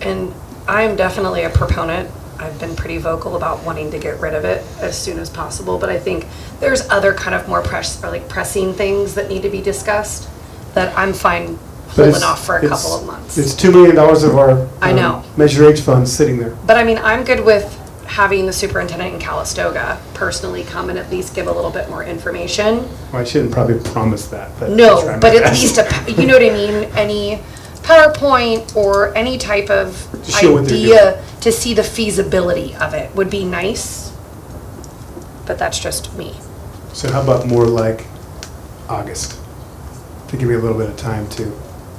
And I am definitely a proponent I've been pretty vocal about wanting to get rid of it as soon as possible, but I think there's other kind of more pressing things that need to be discussed that I'm fine holding off for a couple of months. It's $2 million of our I know. Measure H funds sitting there. But I mean, I'm good with having the superintendent in Calistoga personally come and at least give a little bit more information. Well, I shouldn't probably promise that, but. No, I'll try my but at best. least, you know what I mean? Any PowerPoint or any type of To show what they're idea to see the feasibility of it would be nice. But that's just me. So how about more like August? To give me a little bit of time to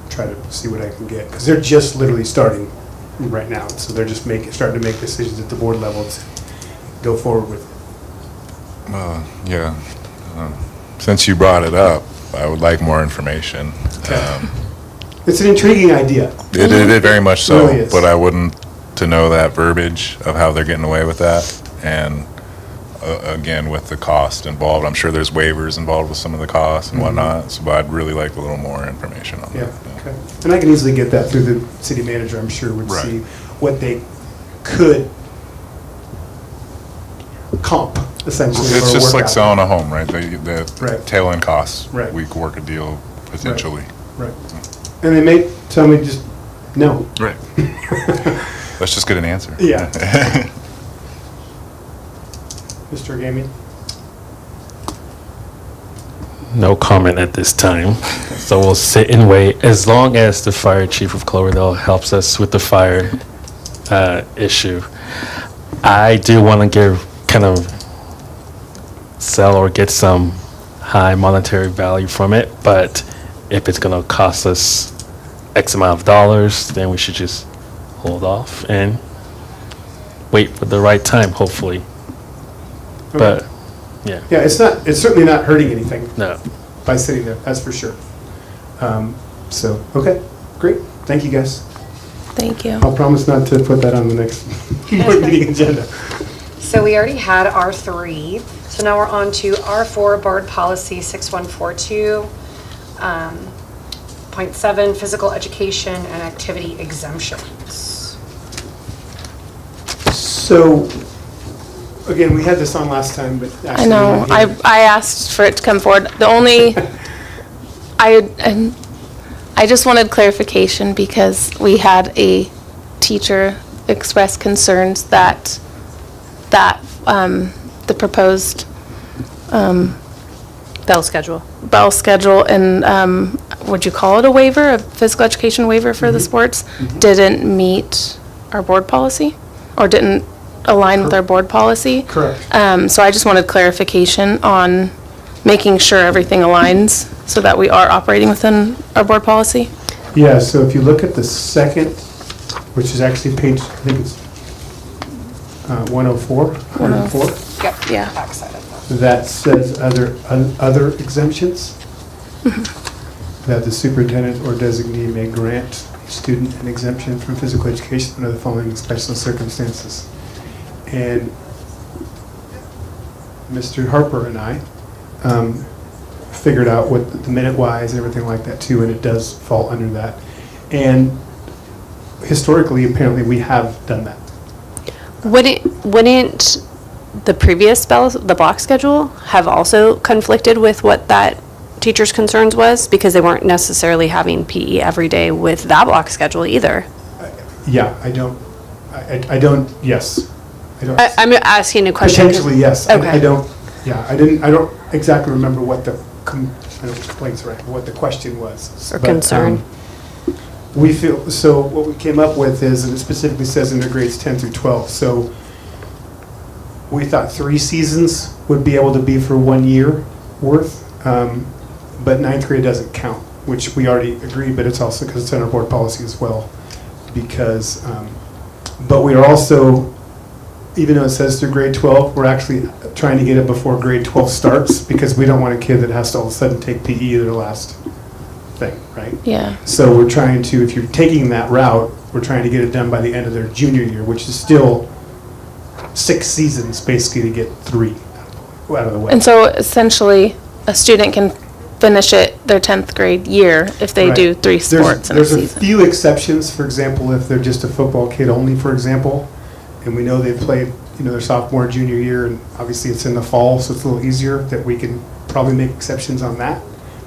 try to see what I can get. Because they're just literally starting right now. So they're just starting to make decisions at the board level to go forward with it. Yeah. Since you brought it up, I would like more information. It's an intriguing idea. It very much so, Really is. but I wouldn't to know that verbiage of how they're getting away with that. And again, with the cost involved, I'm sure there's waivers involved with some of the costs and whatnot. So, but I'd really like a little more information on Yeah, that. okay. And I can easily get that through the city manager, I'm sure, would Right. see what they could comp, essentially. It's or just work like out. selling a home, right? The Right. tail end costs. Right. We could work a deal potentially. Right. And they may tell me just, no. Right. Let's just get an answer. Yeah. Mr. Gaming? No comment at this time. So we'll sit and wait as long as the fire chief of Cloverdale helps us with the fire issue. I do want to give kind of sell or get some high monetary value from it, but if it's going to cost us X amount of dollars, then we should just hold off and wait for the right time, hopefully. But yeah, Yeah, it's certainly not hurting anything no. by sitting there, that's for sure. So, okay, great. Thank you, guys. Thank you. I'll promise not to put that on the next board meeting agenda. So we already had R3, so now we're on to R4, Board Policy 6142, point 7, Physical Education and Activity Exemptions. So, again, we had this on last time, but actually. I know, we're here. I asked for it to come forward. The only, I just wanted clarification because we had a teacher express concerns that the proposed Bell schedule. bell schedule and, would you call it a waiver, a physical education waiver for the sports, didn't meet our board policy or didn't align with our board policy. Correct. So I just wanted clarification on making sure everything aligns so that we are operating within our board policy. Yeah, so if you look at the second, which is actually page, I think it's 104. Yep. Yeah. Backside of that. That says other exemptions that the superintendent or designee may grant student an exemption from physical education under the following special circumstances. And Mr. Harper and I figured out what the minute-wise and everything like that too, and it does fall under that. And historically, apparently, we have done that. Wouldn't the previous the block schedule have also conflicted with what that teacher's concerns was? Because they weren't necessarily having PE every day with that block schedule either. Yeah, I don't, yes. I don't. I'm asking a question. Potentially, yes. Okay. I don't exactly remember what the, complaints, right, what the question was. Or But, concern. We feel, so what we came up with is, and it specifically says in the grades 10 through 12, so we thought 3 seasons would be able to be for 1 year worth, but 9th grade doesn't count, which we already agreed, but it's also because it's in our board policy as well. Because, but we are also, even though it says through grade 12, we're actually trying to get it before grade 12 starts because we don't want a kid that has to all of a sudden take PE their last thing, right? Yeah. So we're trying to, if you're taking that route, we're trying to get it done by the end of their junior year, which is still 6 seasons basically to get 3 out of the way. And so essentially, a student can finish it their 10th grade year if they Right. do 3 sports in a There's season. a few exceptions, for example, if they're just a football kid only, for example, and we know they've played, their sophomore, junior year, and obviously it's in the fall, so it's a little easier, that we can probably make exceptions on that.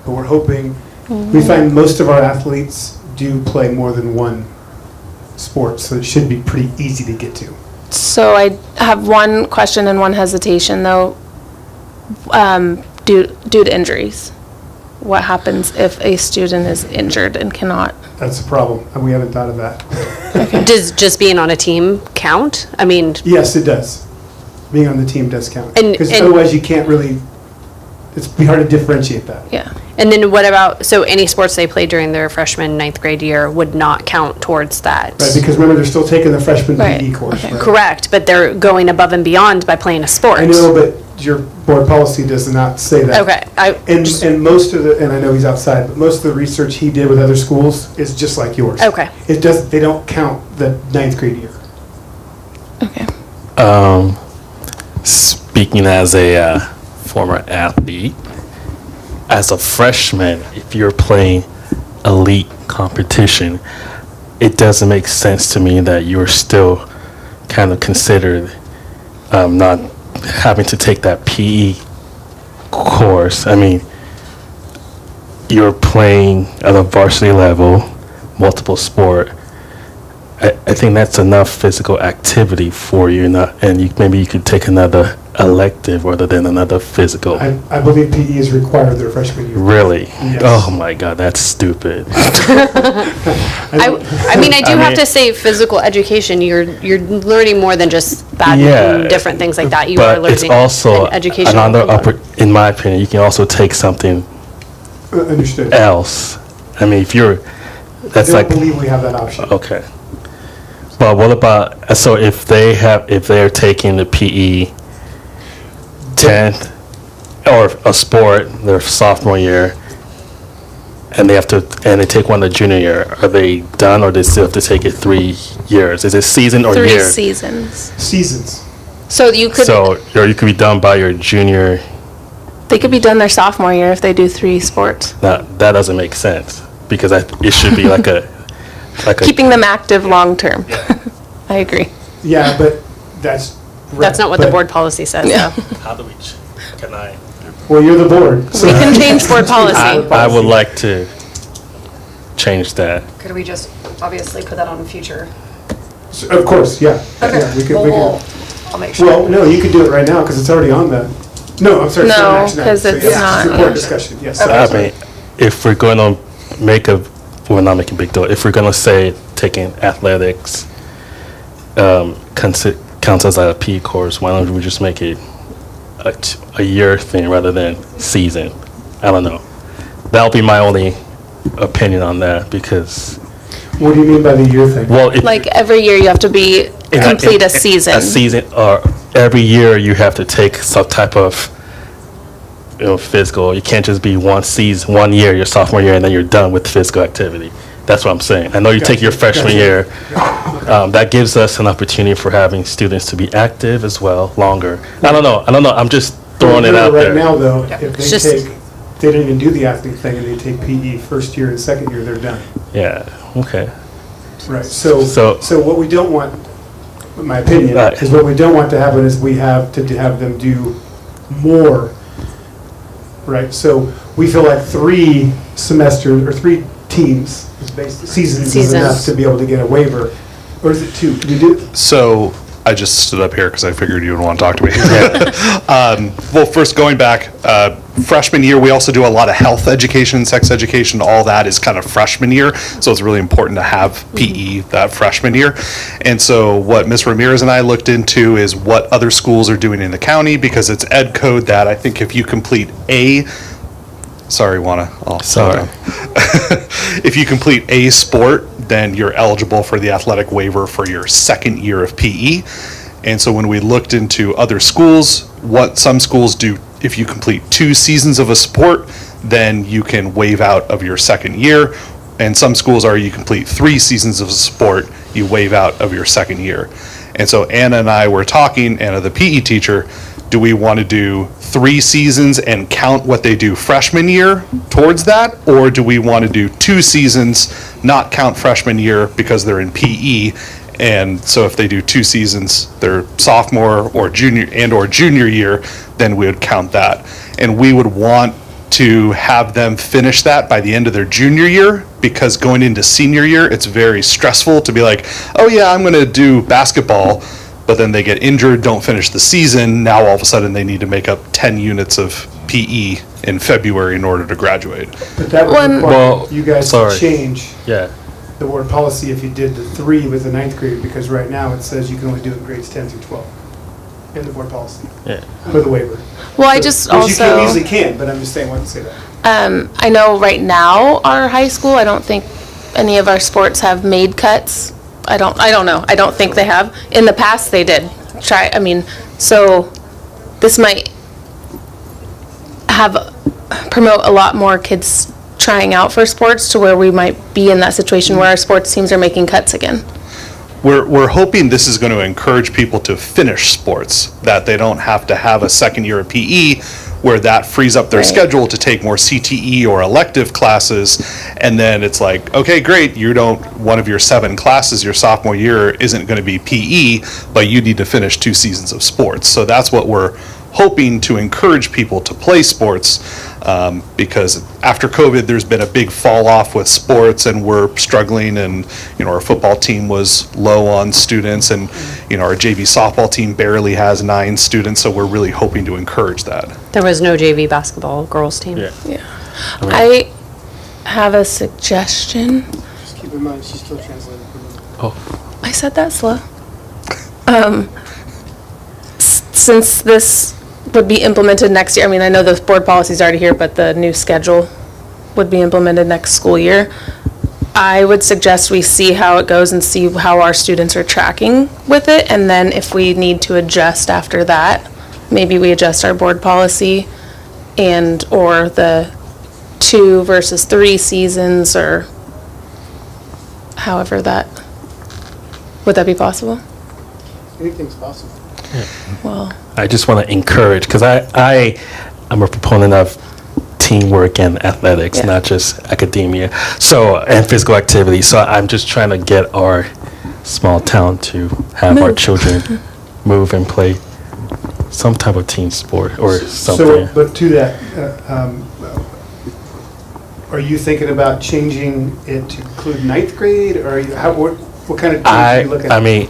But we're hoping, we find most of our athletes do play more than one sport, so it should be pretty easy to get to. So I have one question and one hesitation, though, due to injuries. What happens if a student is injured and cannot? That's a problem, and we haven't thought of that. Does just being on a team count? I mean, Yes, it does. Being on the team does count. And- Because and- otherwise you can't really, it's be hard to differentiate that. Yeah. and then what about, so any sports they played during their freshman, ninth grade year would not count towards that? Right, because remember, they're still taking the freshman Right, PE course, okay. right? Correct, but they're going above and beyond by playing a sport. I know, but your board policy does not say that. Okay, And most of the, and I know he's outside, but most of the research he did with other schools is just like yours. Okay. They don't count the ninth grade year. Okay. Speaking as a former athlete, as a freshman, if you're playing elite competition, it doesn't make sense to me that you're still kind of considered not having to take that PE course. I mean, you're playing at a varsity level, multiple sport. I think that's enough physical activity for you, maybe you could take another elective rather than another physical. I believe PE is required their freshman year. Really? Yes. Oh my God, that's stupid. I mean, I do have to say, physical education, you're learning more than just badminton, different things like that. You are But learning it's also an educational another, component. in my opinion, you can also take something Understood. else. I mean, if you're, that's I like, don't believe we have that option. okay. But what about, so if they're taking the PE 10th or a sport their sophomore year and they take one the junior year, are they done or they still have to take it 3 years? Is it season or 3 year? seasons. Seasons. So you could, So you could be done by your junior. they could be done their sophomore year if they do 3 sports. That doesn't make sense because it should be like a Keeping them active long-term. I agree. Yeah, but that's. That's not what the board policy says, though. How do we? Can I? Well, you're the board. So We can change board policy. I would like to change that. Could we just obviously put that on future? Of course, yeah. Okay. Yeah, we could. I'll make sure. Well, no, you could do it right now because it's already on the. No, I'm sorry. it's not an No, action item. 'cause So, it's yes, not. Report discussion. Yes. I mean, if we're going to we're not making a big deal. If we're going to say taking athletics counts as a PE course, why don't we just make it a year thing rather than season? I don't know. That'll be my only opinion on that because. What do you mean by the year thing? Well, if Like every year you have to complete a season. A season, or every year you have to take some type of physical. You can't just be one season, 1 year, your sophomore year, and then you're done with physical activity. That's what I'm saying. I know you take your freshman year. That gives us an opportunity for having students to be active as well, longer. I don't know. I'm just throwing it out there. Right now, though, if It's they don't even do the athlete thing and they take PE first year and second year, they're done. Yeah. Okay. Right. So what we don't want, in my opinion, Right. is what we don't want to happen is we have to have them do more. Right. So we feel like 3 semesters or 3 teams, seasons is enough to be able to get a waiver. Or is it 2? Can you do? So I just stood up here because I figured you would want to talk to me. Well, first going back, freshman year, we also do a lot of health education, sex education, all that is kind of freshman year. So it's really important to have PE that freshman year. And so what Ms. Ramirez and I looked into is what other schools are doing in the county because it's ed code that I think if you complete sorry, Juana. Oh, Sorry. if you complete a sport, then you're eligible for the athletic waiver for your second year of PE. And so when we looked into other schools, what some schools do, if you complete 2 seasons of a sport, then you can waive out of your second year. And some schools are you complete 3 seasons of a sport, you waive out of your second year. And so Anna and I were talking, Anna the PE teacher, do we want to do 3 seasons and count what they do freshman year towards that? Or do we want to do 2 seasons, not count freshman year because they're in PE, And so if they do 2 seasons, their sophomore or junior year, then we would count that. And we would want to have them finish that by the end of their junior year, because going into senior year, it's very stressful to be like, oh yeah, I'm going to do basketball, but then they get injured, don't finish the season. Now all of a sudden they need to make up 10 units of PE in February in order to graduate. But that would require you guys sorry. to change Yeah. the board policy if you did the 3 with the 9th grade, because right now it says you can only do it in grades 10 through 12 in the board policy Yeah. for the waiver. Well, I just Which you can also, easily can, but I'm just saying, why don't you say that? I know right now, our high school, I don't think any of our sports have made cuts. I don't know. I don't think they have. In the past, they did. So this might promote a lot more kids trying out for sports, to where we might be in that situation where our sports teams are making cuts again. We're hoping this is going to encourage people to finish sports, that they don't have to have a second year of PE, where that frees up their Right. schedule to take more CTE or elective classes. And then it's like, okay, great, one of your 7 classes your sophomore year isn't going to be PE, but you need to finish 2 seasons of sports. So that's what we're hoping to encourage people to play sports, because after COVID, there's been a big fall off with sports, and we're struggling, and our football team was low on students, and our JV softball team barely has 9 students, so we're really hoping to encourage that. There was no JV basketball girls team. Yeah. I have a suggestion. Just keep in mind, she's still translating for me. I said that slow. Since this would be implemented next year, I know the board policy is already here, but the new schedule would be implemented next school year. I would suggest we see how it goes and see how our students are tracking with it, and then if we need to adjust after that, maybe we adjust our board policy or the 2 versus 3 seasons, or however would that be possible? Anything's possible. Well, I just want to encourage, because I am a proponent of teamwork and athletics, Yeah. not just academia, and physical activity. So I'm just trying to get our small town to have our Move. children move and play some type of team sport or So, something. but to that, are you thinking about changing it to include 9th grade, or what kind of change are you looking at?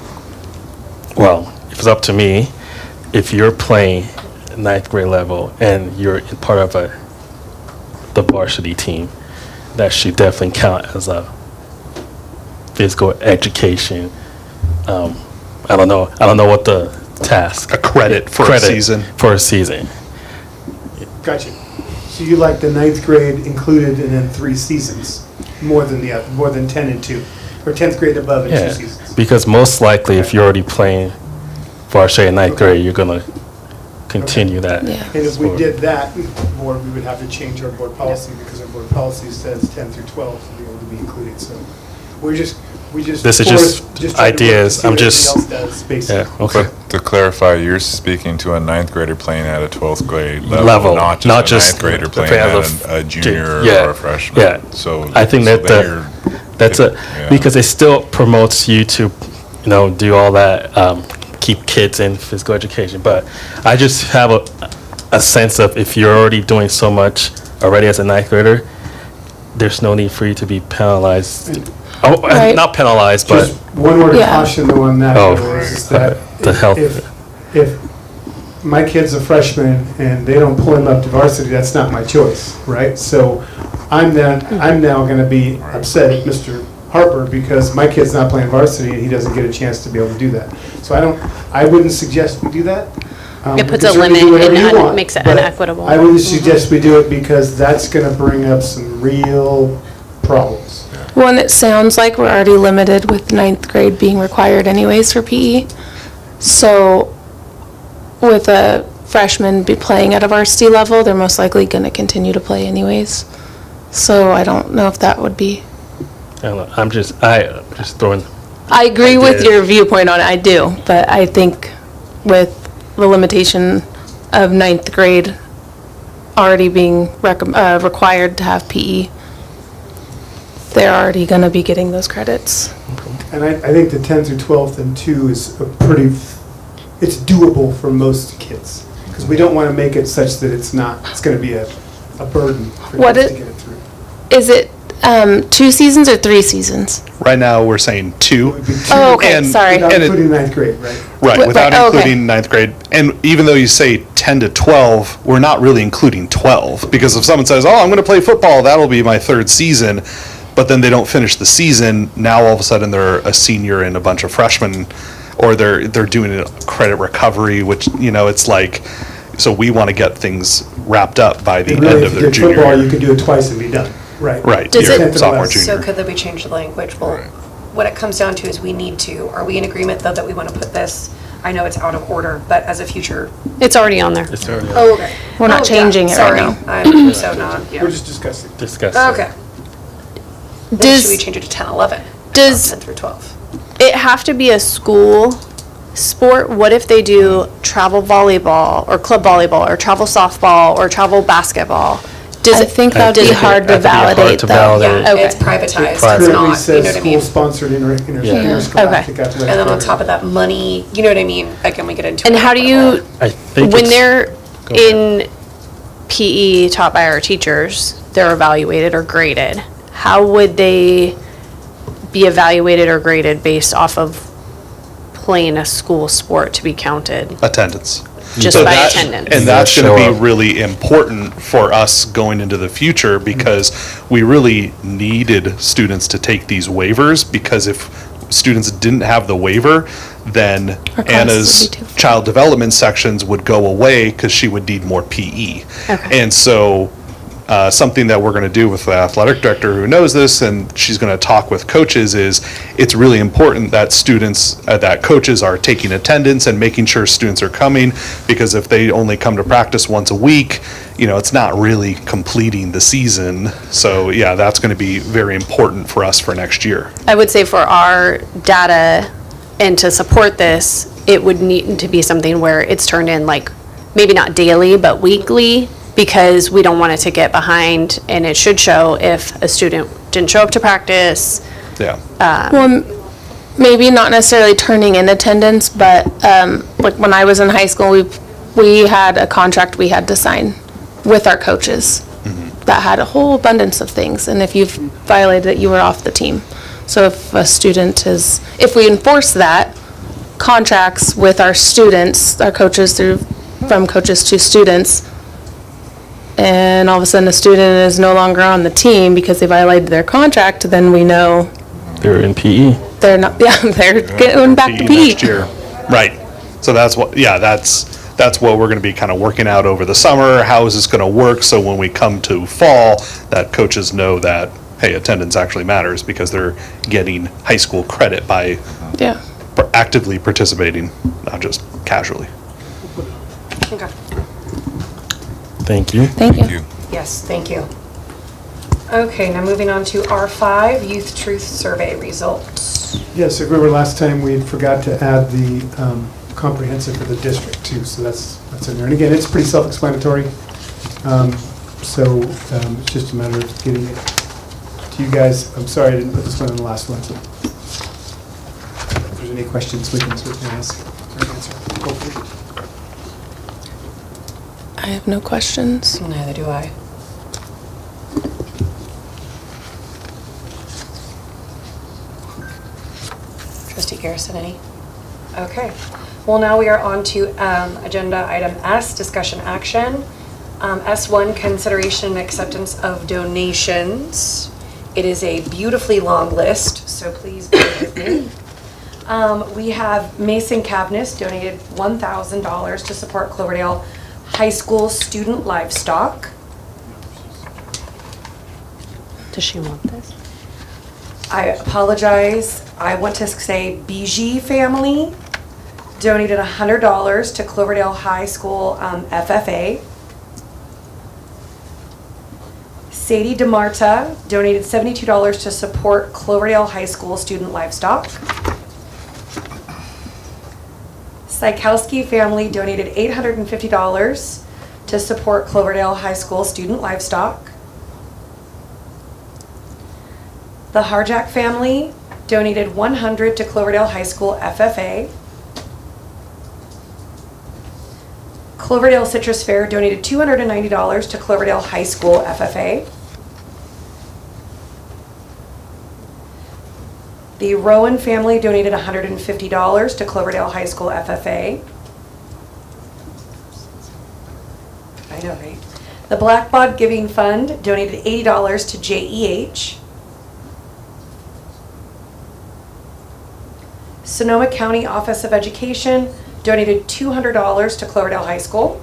If it's up to me, if you're playing 9th grade level and you're part of the varsity team, that should definitely count as a physical education. I don't know what the task. A credit for a season. For a season. Gotcha. So you like the 9th grade included and then 3 seasons, more than 10 and 2, or 10th grade above and 2 seasons? Because most likely, if you're already playing varsity in 9th grade, you're gonna continue that. Yeah. And if we sport. did that, board, we would have to change our board policy, because our board policy says 10 through 12 to be able to be included, so we just. This is just trying to work to ideas. see I'm what just- everybody else does, basically. Yeah, okay. To clarify, you're speaking to a 9th grader playing at a 12th grade level, Level, not not just just a 9th grader the playing fan at of- a junior yeah, or a freshman. yeah. So I think so that then you're- yeah. because it still promotes you to, do all that, keep kids in physical education. But I just have a sense of, if you're already doing so much already as a 9th grader, there's no need for you to be penalized. Oh, Right. not penalized, but Just one word of Yeah. caution though on that, Oh, though, is that the health. if my kid's a freshman and they don't pull him up to varsity, that's not my choice, right? So I'm now gonna be upset at Mr. Harper because my kid's not playing varsity and he doesn't get a chance to be able to do that. So I wouldn't suggest we do that. It We puts can a certainly do limit whatever and you want, makes it but inequitable. I would suggest we do it because that's gonna bring up some real problems. one, it sounds like we're already limited with 9th grade being required anyways for PE. So with a freshman be playing at a varsity level, they're most likely going to continue to play anyways. So I don't know if that would be. I don't know, I'm just throwing. I agree with Ideas. your viewpoint on it, I do, but I think with the limitation of 9th grade already being required to have PE, they're already going to be getting those credits. And I think the 10th through 12th and 2 is it's doable for most kids. Because we don't want to make it such that it's going to be a burden for kids to get it through. Is it 2 seasons or 3 seasons? Right now, we're saying 2. Oh, okay, sorry. Without including 9th grade, right? Right, without okay. including 9th grade. And even though you say 10 to 12, we're not really including 12. Because if someone says, oh, I'm going to play football, that'll be my 3rd season, but then they don't finish the season, now all of a sudden they're a senior and a bunch of freshmen, or they're doing a credit recovery, which, it's like, so we want to get things wrapped up by the end of their junior football, year. you can do it twice and be done, right? Right, Does your it- sophomore, junior. So could we change the language? Well, what it comes down to is we need to, are we in agreement though that we want to put this, I know it's out of order, but as a future? It's already on there. It's already Oh, okay. We're not changing it right now. Sorry, I'm so not, yeah. We're just discussing. discussed. Okay. Then should we change it to 10, 11? Does- 10 through 12? It have to be a school sport? What if they do travel volleyball or club volleyball or travel softball or travel basketball? I think that would be hard to validate, though. Yeah, Okay. it's privatized, it's Currently not, you says know what I mean? school-sponsored interscholastic athletic. And then on top of that, money, you know what I mean? Like, when we get into it. And how do you, I think when it's- they're Go ahead. in PE taught by our teachers, they're evaluated or graded. How would they be evaluated or graded based off of playing a school sport to be counted? Attendance. Just by attendance. And that's going to Show be up. really important for us going into the future because we really needed students to take these waivers because if students didn't have the waiver, then Our classes Anna's would be too full. child development sections would go away because she would need more PE. Okay. And so something that we're going to do with the athletic director who knows this, and she's going to talk with coaches, is it's really important that students, that coaches are taking attendance and making sure students are coming, because if they only come to practice once a week, it's not really completing the season. So yeah, that's going to be very important for us for next year. I would say for our data and to support this, it would need to be something where it's turned in like, maybe not daily, but weekly, because we don't want it to get behind, and it should show if a student didn't show up to practice. Yeah. Well, maybe not necessarily turning in attendance, but like when I was in high school, we had a contract we had to sign with our coaches that had a whole abundance of things, and if you've violated it, you were off the team. So if a student if we enforce that, contracts with our students, our coaches from coaches to students, and all of a sudden a student is no longer on the team because they violated their contract, then we know They're in PE. they're not, they're going back to PE. Next year. Right. So that's what what we're going to be kind of working out over the summer. How is this going to work? So when we come to fall, that coaches know that, hey, attendance actually matters because they're getting high school credit by Yeah. actively participating, not just casually. Okay. Thank you. Thank you. Yes, thank you. Okay, now moving on to R5, Youth Truth Survey results. Yes, if you remember last time, we forgot to add the comprehensive for the district too, so that's in there. And again, it's pretty self-explanatory. So it's just a matter of getting it to you guys. I'm sorry I didn't put this one on the last one. So if there's any questions, we can certainly ask or answer. Go for it. I have no questions. Neither do I. Trustee Garrison, any? Okay. Well, now we are on to agenda item S, discussion action. S1, consideration and acceptance of donations. It is a beautifully long list, so please bear with me. We have Mason Cabness donated $1,000 to support Cloverdale High School student livestock. Does she want this? I apologize. I want to say BG family donated $100 to Cloverdale High School FFA. Sadie DeMarta donated $72 to support Cloverdale High School student livestock. Sykowski family donated $850 to support Cloverdale High School student livestock. The Harjack family donated $100 to Cloverdale High School FFA. Cloverdale Citrus Fair donated $290 to Cloverdale High School FFA. The Rowan family donated $150 to Cloverdale High School FFA. I know, right? The Blackbaud Giving Fund donated $80 to JEH. Sonoma County Office of Education donated $200 to Cloverdale High School.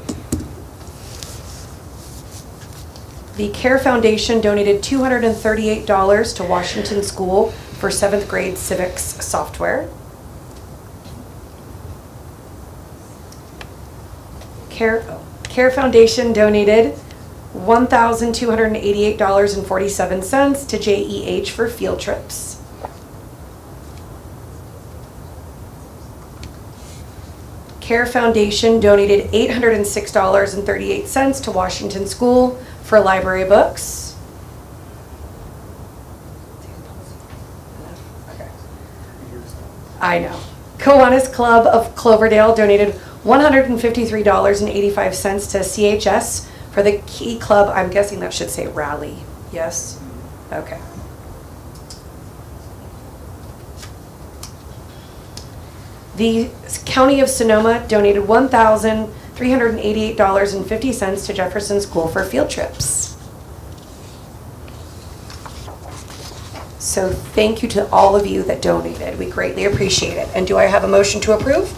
The CARE Foundation donated $238 to Washington School for 7th grade civics software. CARE Foundation donated $1,288.47 to JEH for field trips. CARE Foundation donated $806.38 to Washington School for library books. I know. Kiwanis Club of Cloverdale donated $153.85 to CHS for the Key Club. I'm guessing that should say rally. Yes? Okay. The County of Sonoma donated $1,388.50 to Jefferson School for field trips. So thank you to all of you that donated. We greatly appreciate it. And do I have a motion to approve?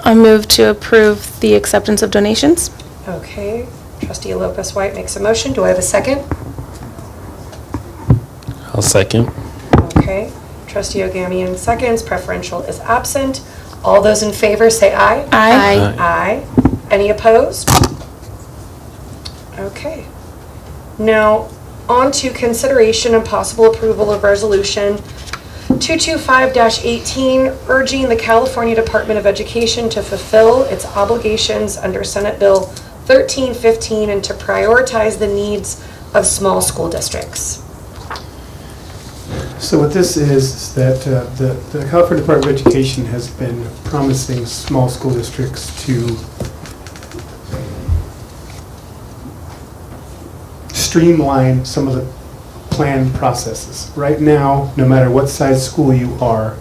I move to approve the acceptance of donations. Okay. Trustee Lopez White makes a motion. Do I have a second? I'll second. Okay. Trustee Ogamian seconds. Preferential is absent. All those in favor say aye. Aye. Aye. Any opposed? Okay. Now, on to consideration and possible approval of resolution 225-18, urging the California Department of Education to fulfill its obligations under Senate Bill 1315 and to prioritize the needs of small school districts. So what this is that the California Department of Education has been promising small school districts to streamline some of the plan processes. Right now, no matter what size school you are,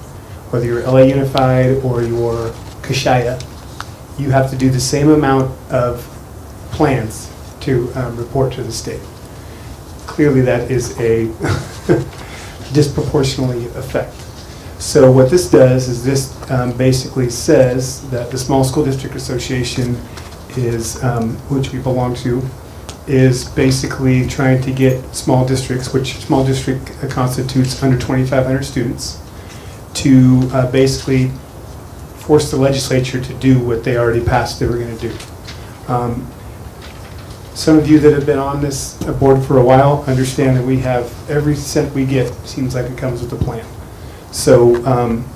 whether you're LA Unified or you're Kashaya, you have to do the same amount of plans to report to the state. Clearly that is a disproportionately effect. So what this does is this basically says that the Small School District Association is, which we belong to, is basically trying to get small districts, which small district constitutes under 2,500 students, to basically force the legislature to do what they already passed they were going to do. Some of you that have been on this board for a while understand that we have every cent we get seems like it comes with a plan. So,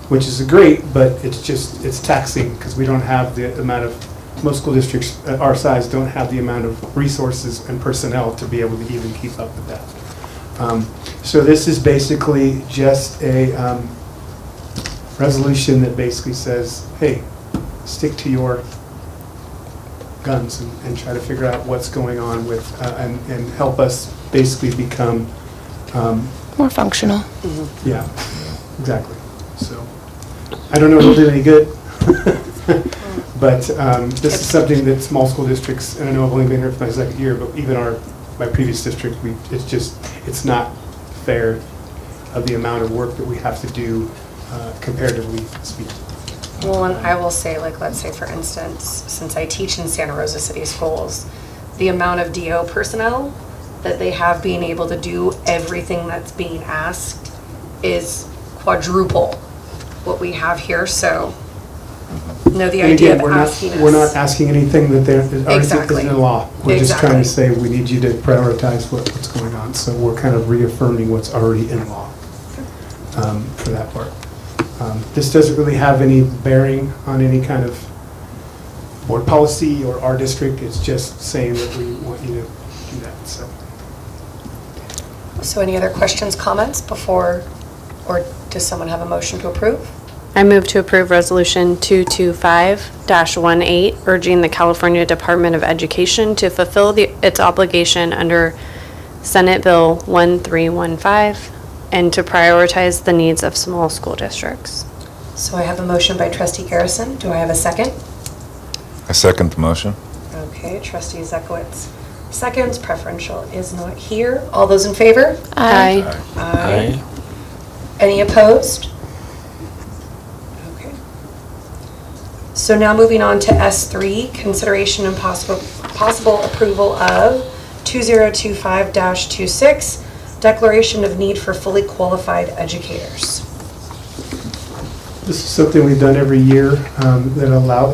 which is great, but it's taxing because we don't have the amount of, most school districts our size don't have the amount of resources and personnel to be able to even keep up with that. So this is basically just a resolution that basically says, hey, stick to your guns and try to figure out what's going on with, and help us basically become More functional. yeah, exactly. So I don't know if it'll do any good. But this is something that small school districts, and I know I've only been here for my second year, but even my previous district, it's not fair of the amount of work that we have to do comparatively speaking. Well, and I will say, like, let's say for instance, since I teach in Santa Rosa City Schools, the amount of DO personnel that they have being able to do everything that's being asked is quadruple what we have here, so no, the And idea again, of asking us. we're not asking anything that already Exactly. isn't in law. We're just trying to Exactly. say we need you to prioritize what's going on. So we're kind of reaffirming what's already in law for that part. This doesn't really have any bearing on any kind of board policy or our district. It's just saying that we want you to do that. So So any other questions, comments before, or does someone have a motion to approve? I move to approve Resolution 225-18, urging the California Department of Education to fulfill its obligation under Senate Bill 1315 and to prioritize the needs of small school districts. So I have a motion by trustee Garrison. Do I have a second? I second the motion. Okay, trustee Zekowitz seconds. Preferential is not here. All those in favor? Aye. Aye. Any opposed? Okay. So now moving on to S3, consideration and possible approval of 2025-26, declaration of need for fully qualified educators. This is something we've done every year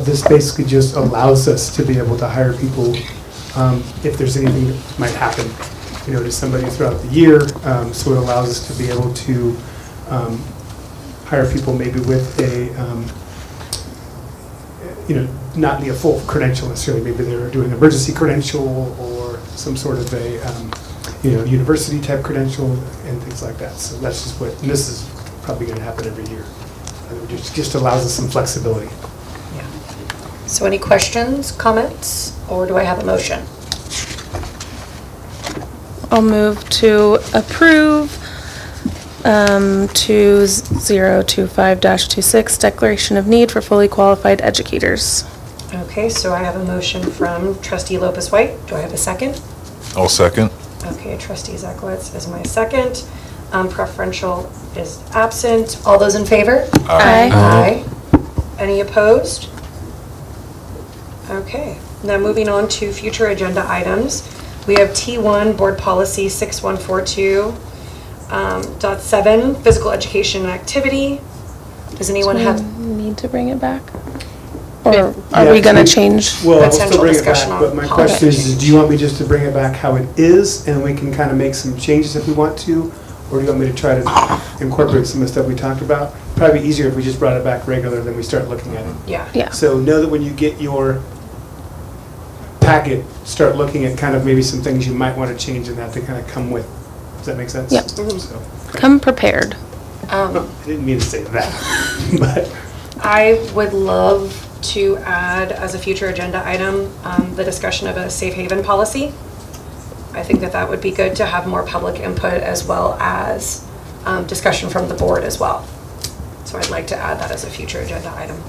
this basically just allows us to be able to hire people if there's anything that might happen, to somebody throughout the year. So it allows us to be able to hire people maybe with a, not a full credential necessarily. Maybe they're doing an emergency credential or some sort of a, university type credential and things like that. So that's just and this is probably going to happen every year. It just allows us some flexibility. Yeah. So any questions, comments, or do I have a motion? I'll move to approve 2025-26, declaration of need for fully qualified educators. Okay, so I have a motion from trustee Lopez White. Do I have a second? I'll second. Okay, trustee Zekowitz is my second. Preferential is absent. All those in favor? Aye. Aye. Any opposed? Okay, now moving on to future agenda items. We have T1, Board Policy 6142.7, Physical Education and Activity. Does anyone have? Need to bring it back? Or are we going to change? Well, we'll Potential still bring it discussion back, on but my policy question is, change. do you want me just to bring it back how it is, and we can kind of make some changes if we want to? Or do you want me to try to incorporate some of the stuff we talked about? Probably easier if we just brought it back regular, then we start looking at it. Yeah. Yeah. So know that when you get your packet, start looking at kind of maybe some things you might want to change in that to kind of come with. Does that make sense? Yep. So, Come prepared. I didn't mean to say that, but I would love to add as a future agenda item, the discussion of a safe haven policy. I think that would be good to have more public input as well as discussion from the board as well. So I'd like to add that as a future agenda item.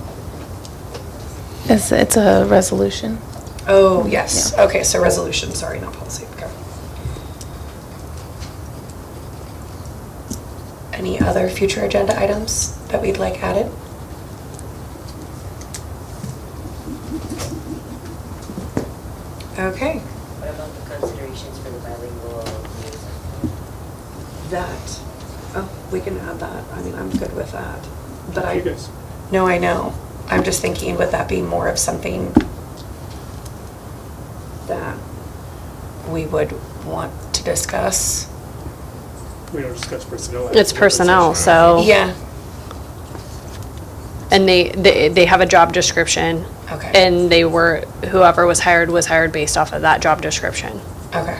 It's a resolution. Oh, yes. Okay, so resolution, sorry, not policy. Okay. Any other future agenda items that we'd like added? Okay. What about the considerations for the bilingual We can add that. I mean, I'm good with that. But you guys. No, I know. I'm just thinking, would that be more of something that we would want to discuss? We don't discuss personnel. It's personnel, so. Yeah. And they have a job description. Okay. And whoever was hired based off of that job description. Okay.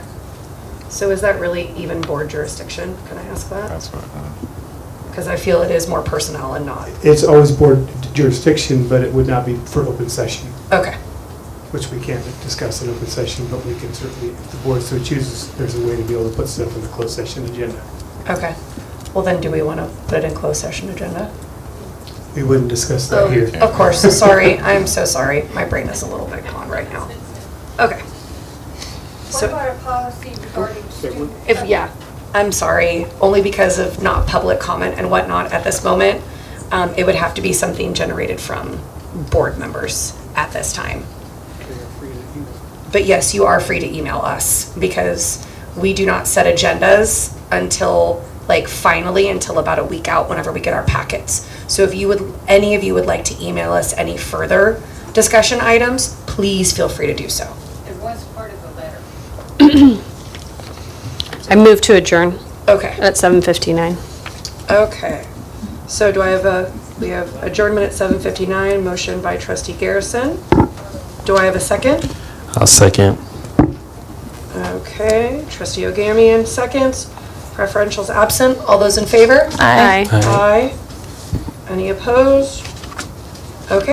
So is that really even board jurisdiction? Can I ask that? That's what. Because I feel it is more personnel and not. It's always board jurisdiction, but it would not be for open session, Okay. which we can't discuss in open session, but we can certainly, if the board so chooses, there's a way to be able to put stuff in the closed session agenda. Okay. Well, then do we want to put it in closed session agenda? We wouldn't discuss that here. Of course. Sorry. I'm so sorry. My brain is a little bit gone right now. Okay. What So about a policy regarding student? I'm sorry, only because of not public comment and whatnot at this moment. It would have to be something generated from board members at this time. But yes, you are free to email us because we do not set agendas until until about a week out whenever we get our packets. So if any of you would like to email us any further discussion items, please feel free to do so. It was part of the letter. I move to adjourn Okay. at 7:59. Okay. So we have adjournment at 7:59, motion by trustee Garrison. Do I have a second? I'll second. Okay, trustee Ogamian seconds. Preferential's absent. All those in favor? Aye. Aye. Any opposed?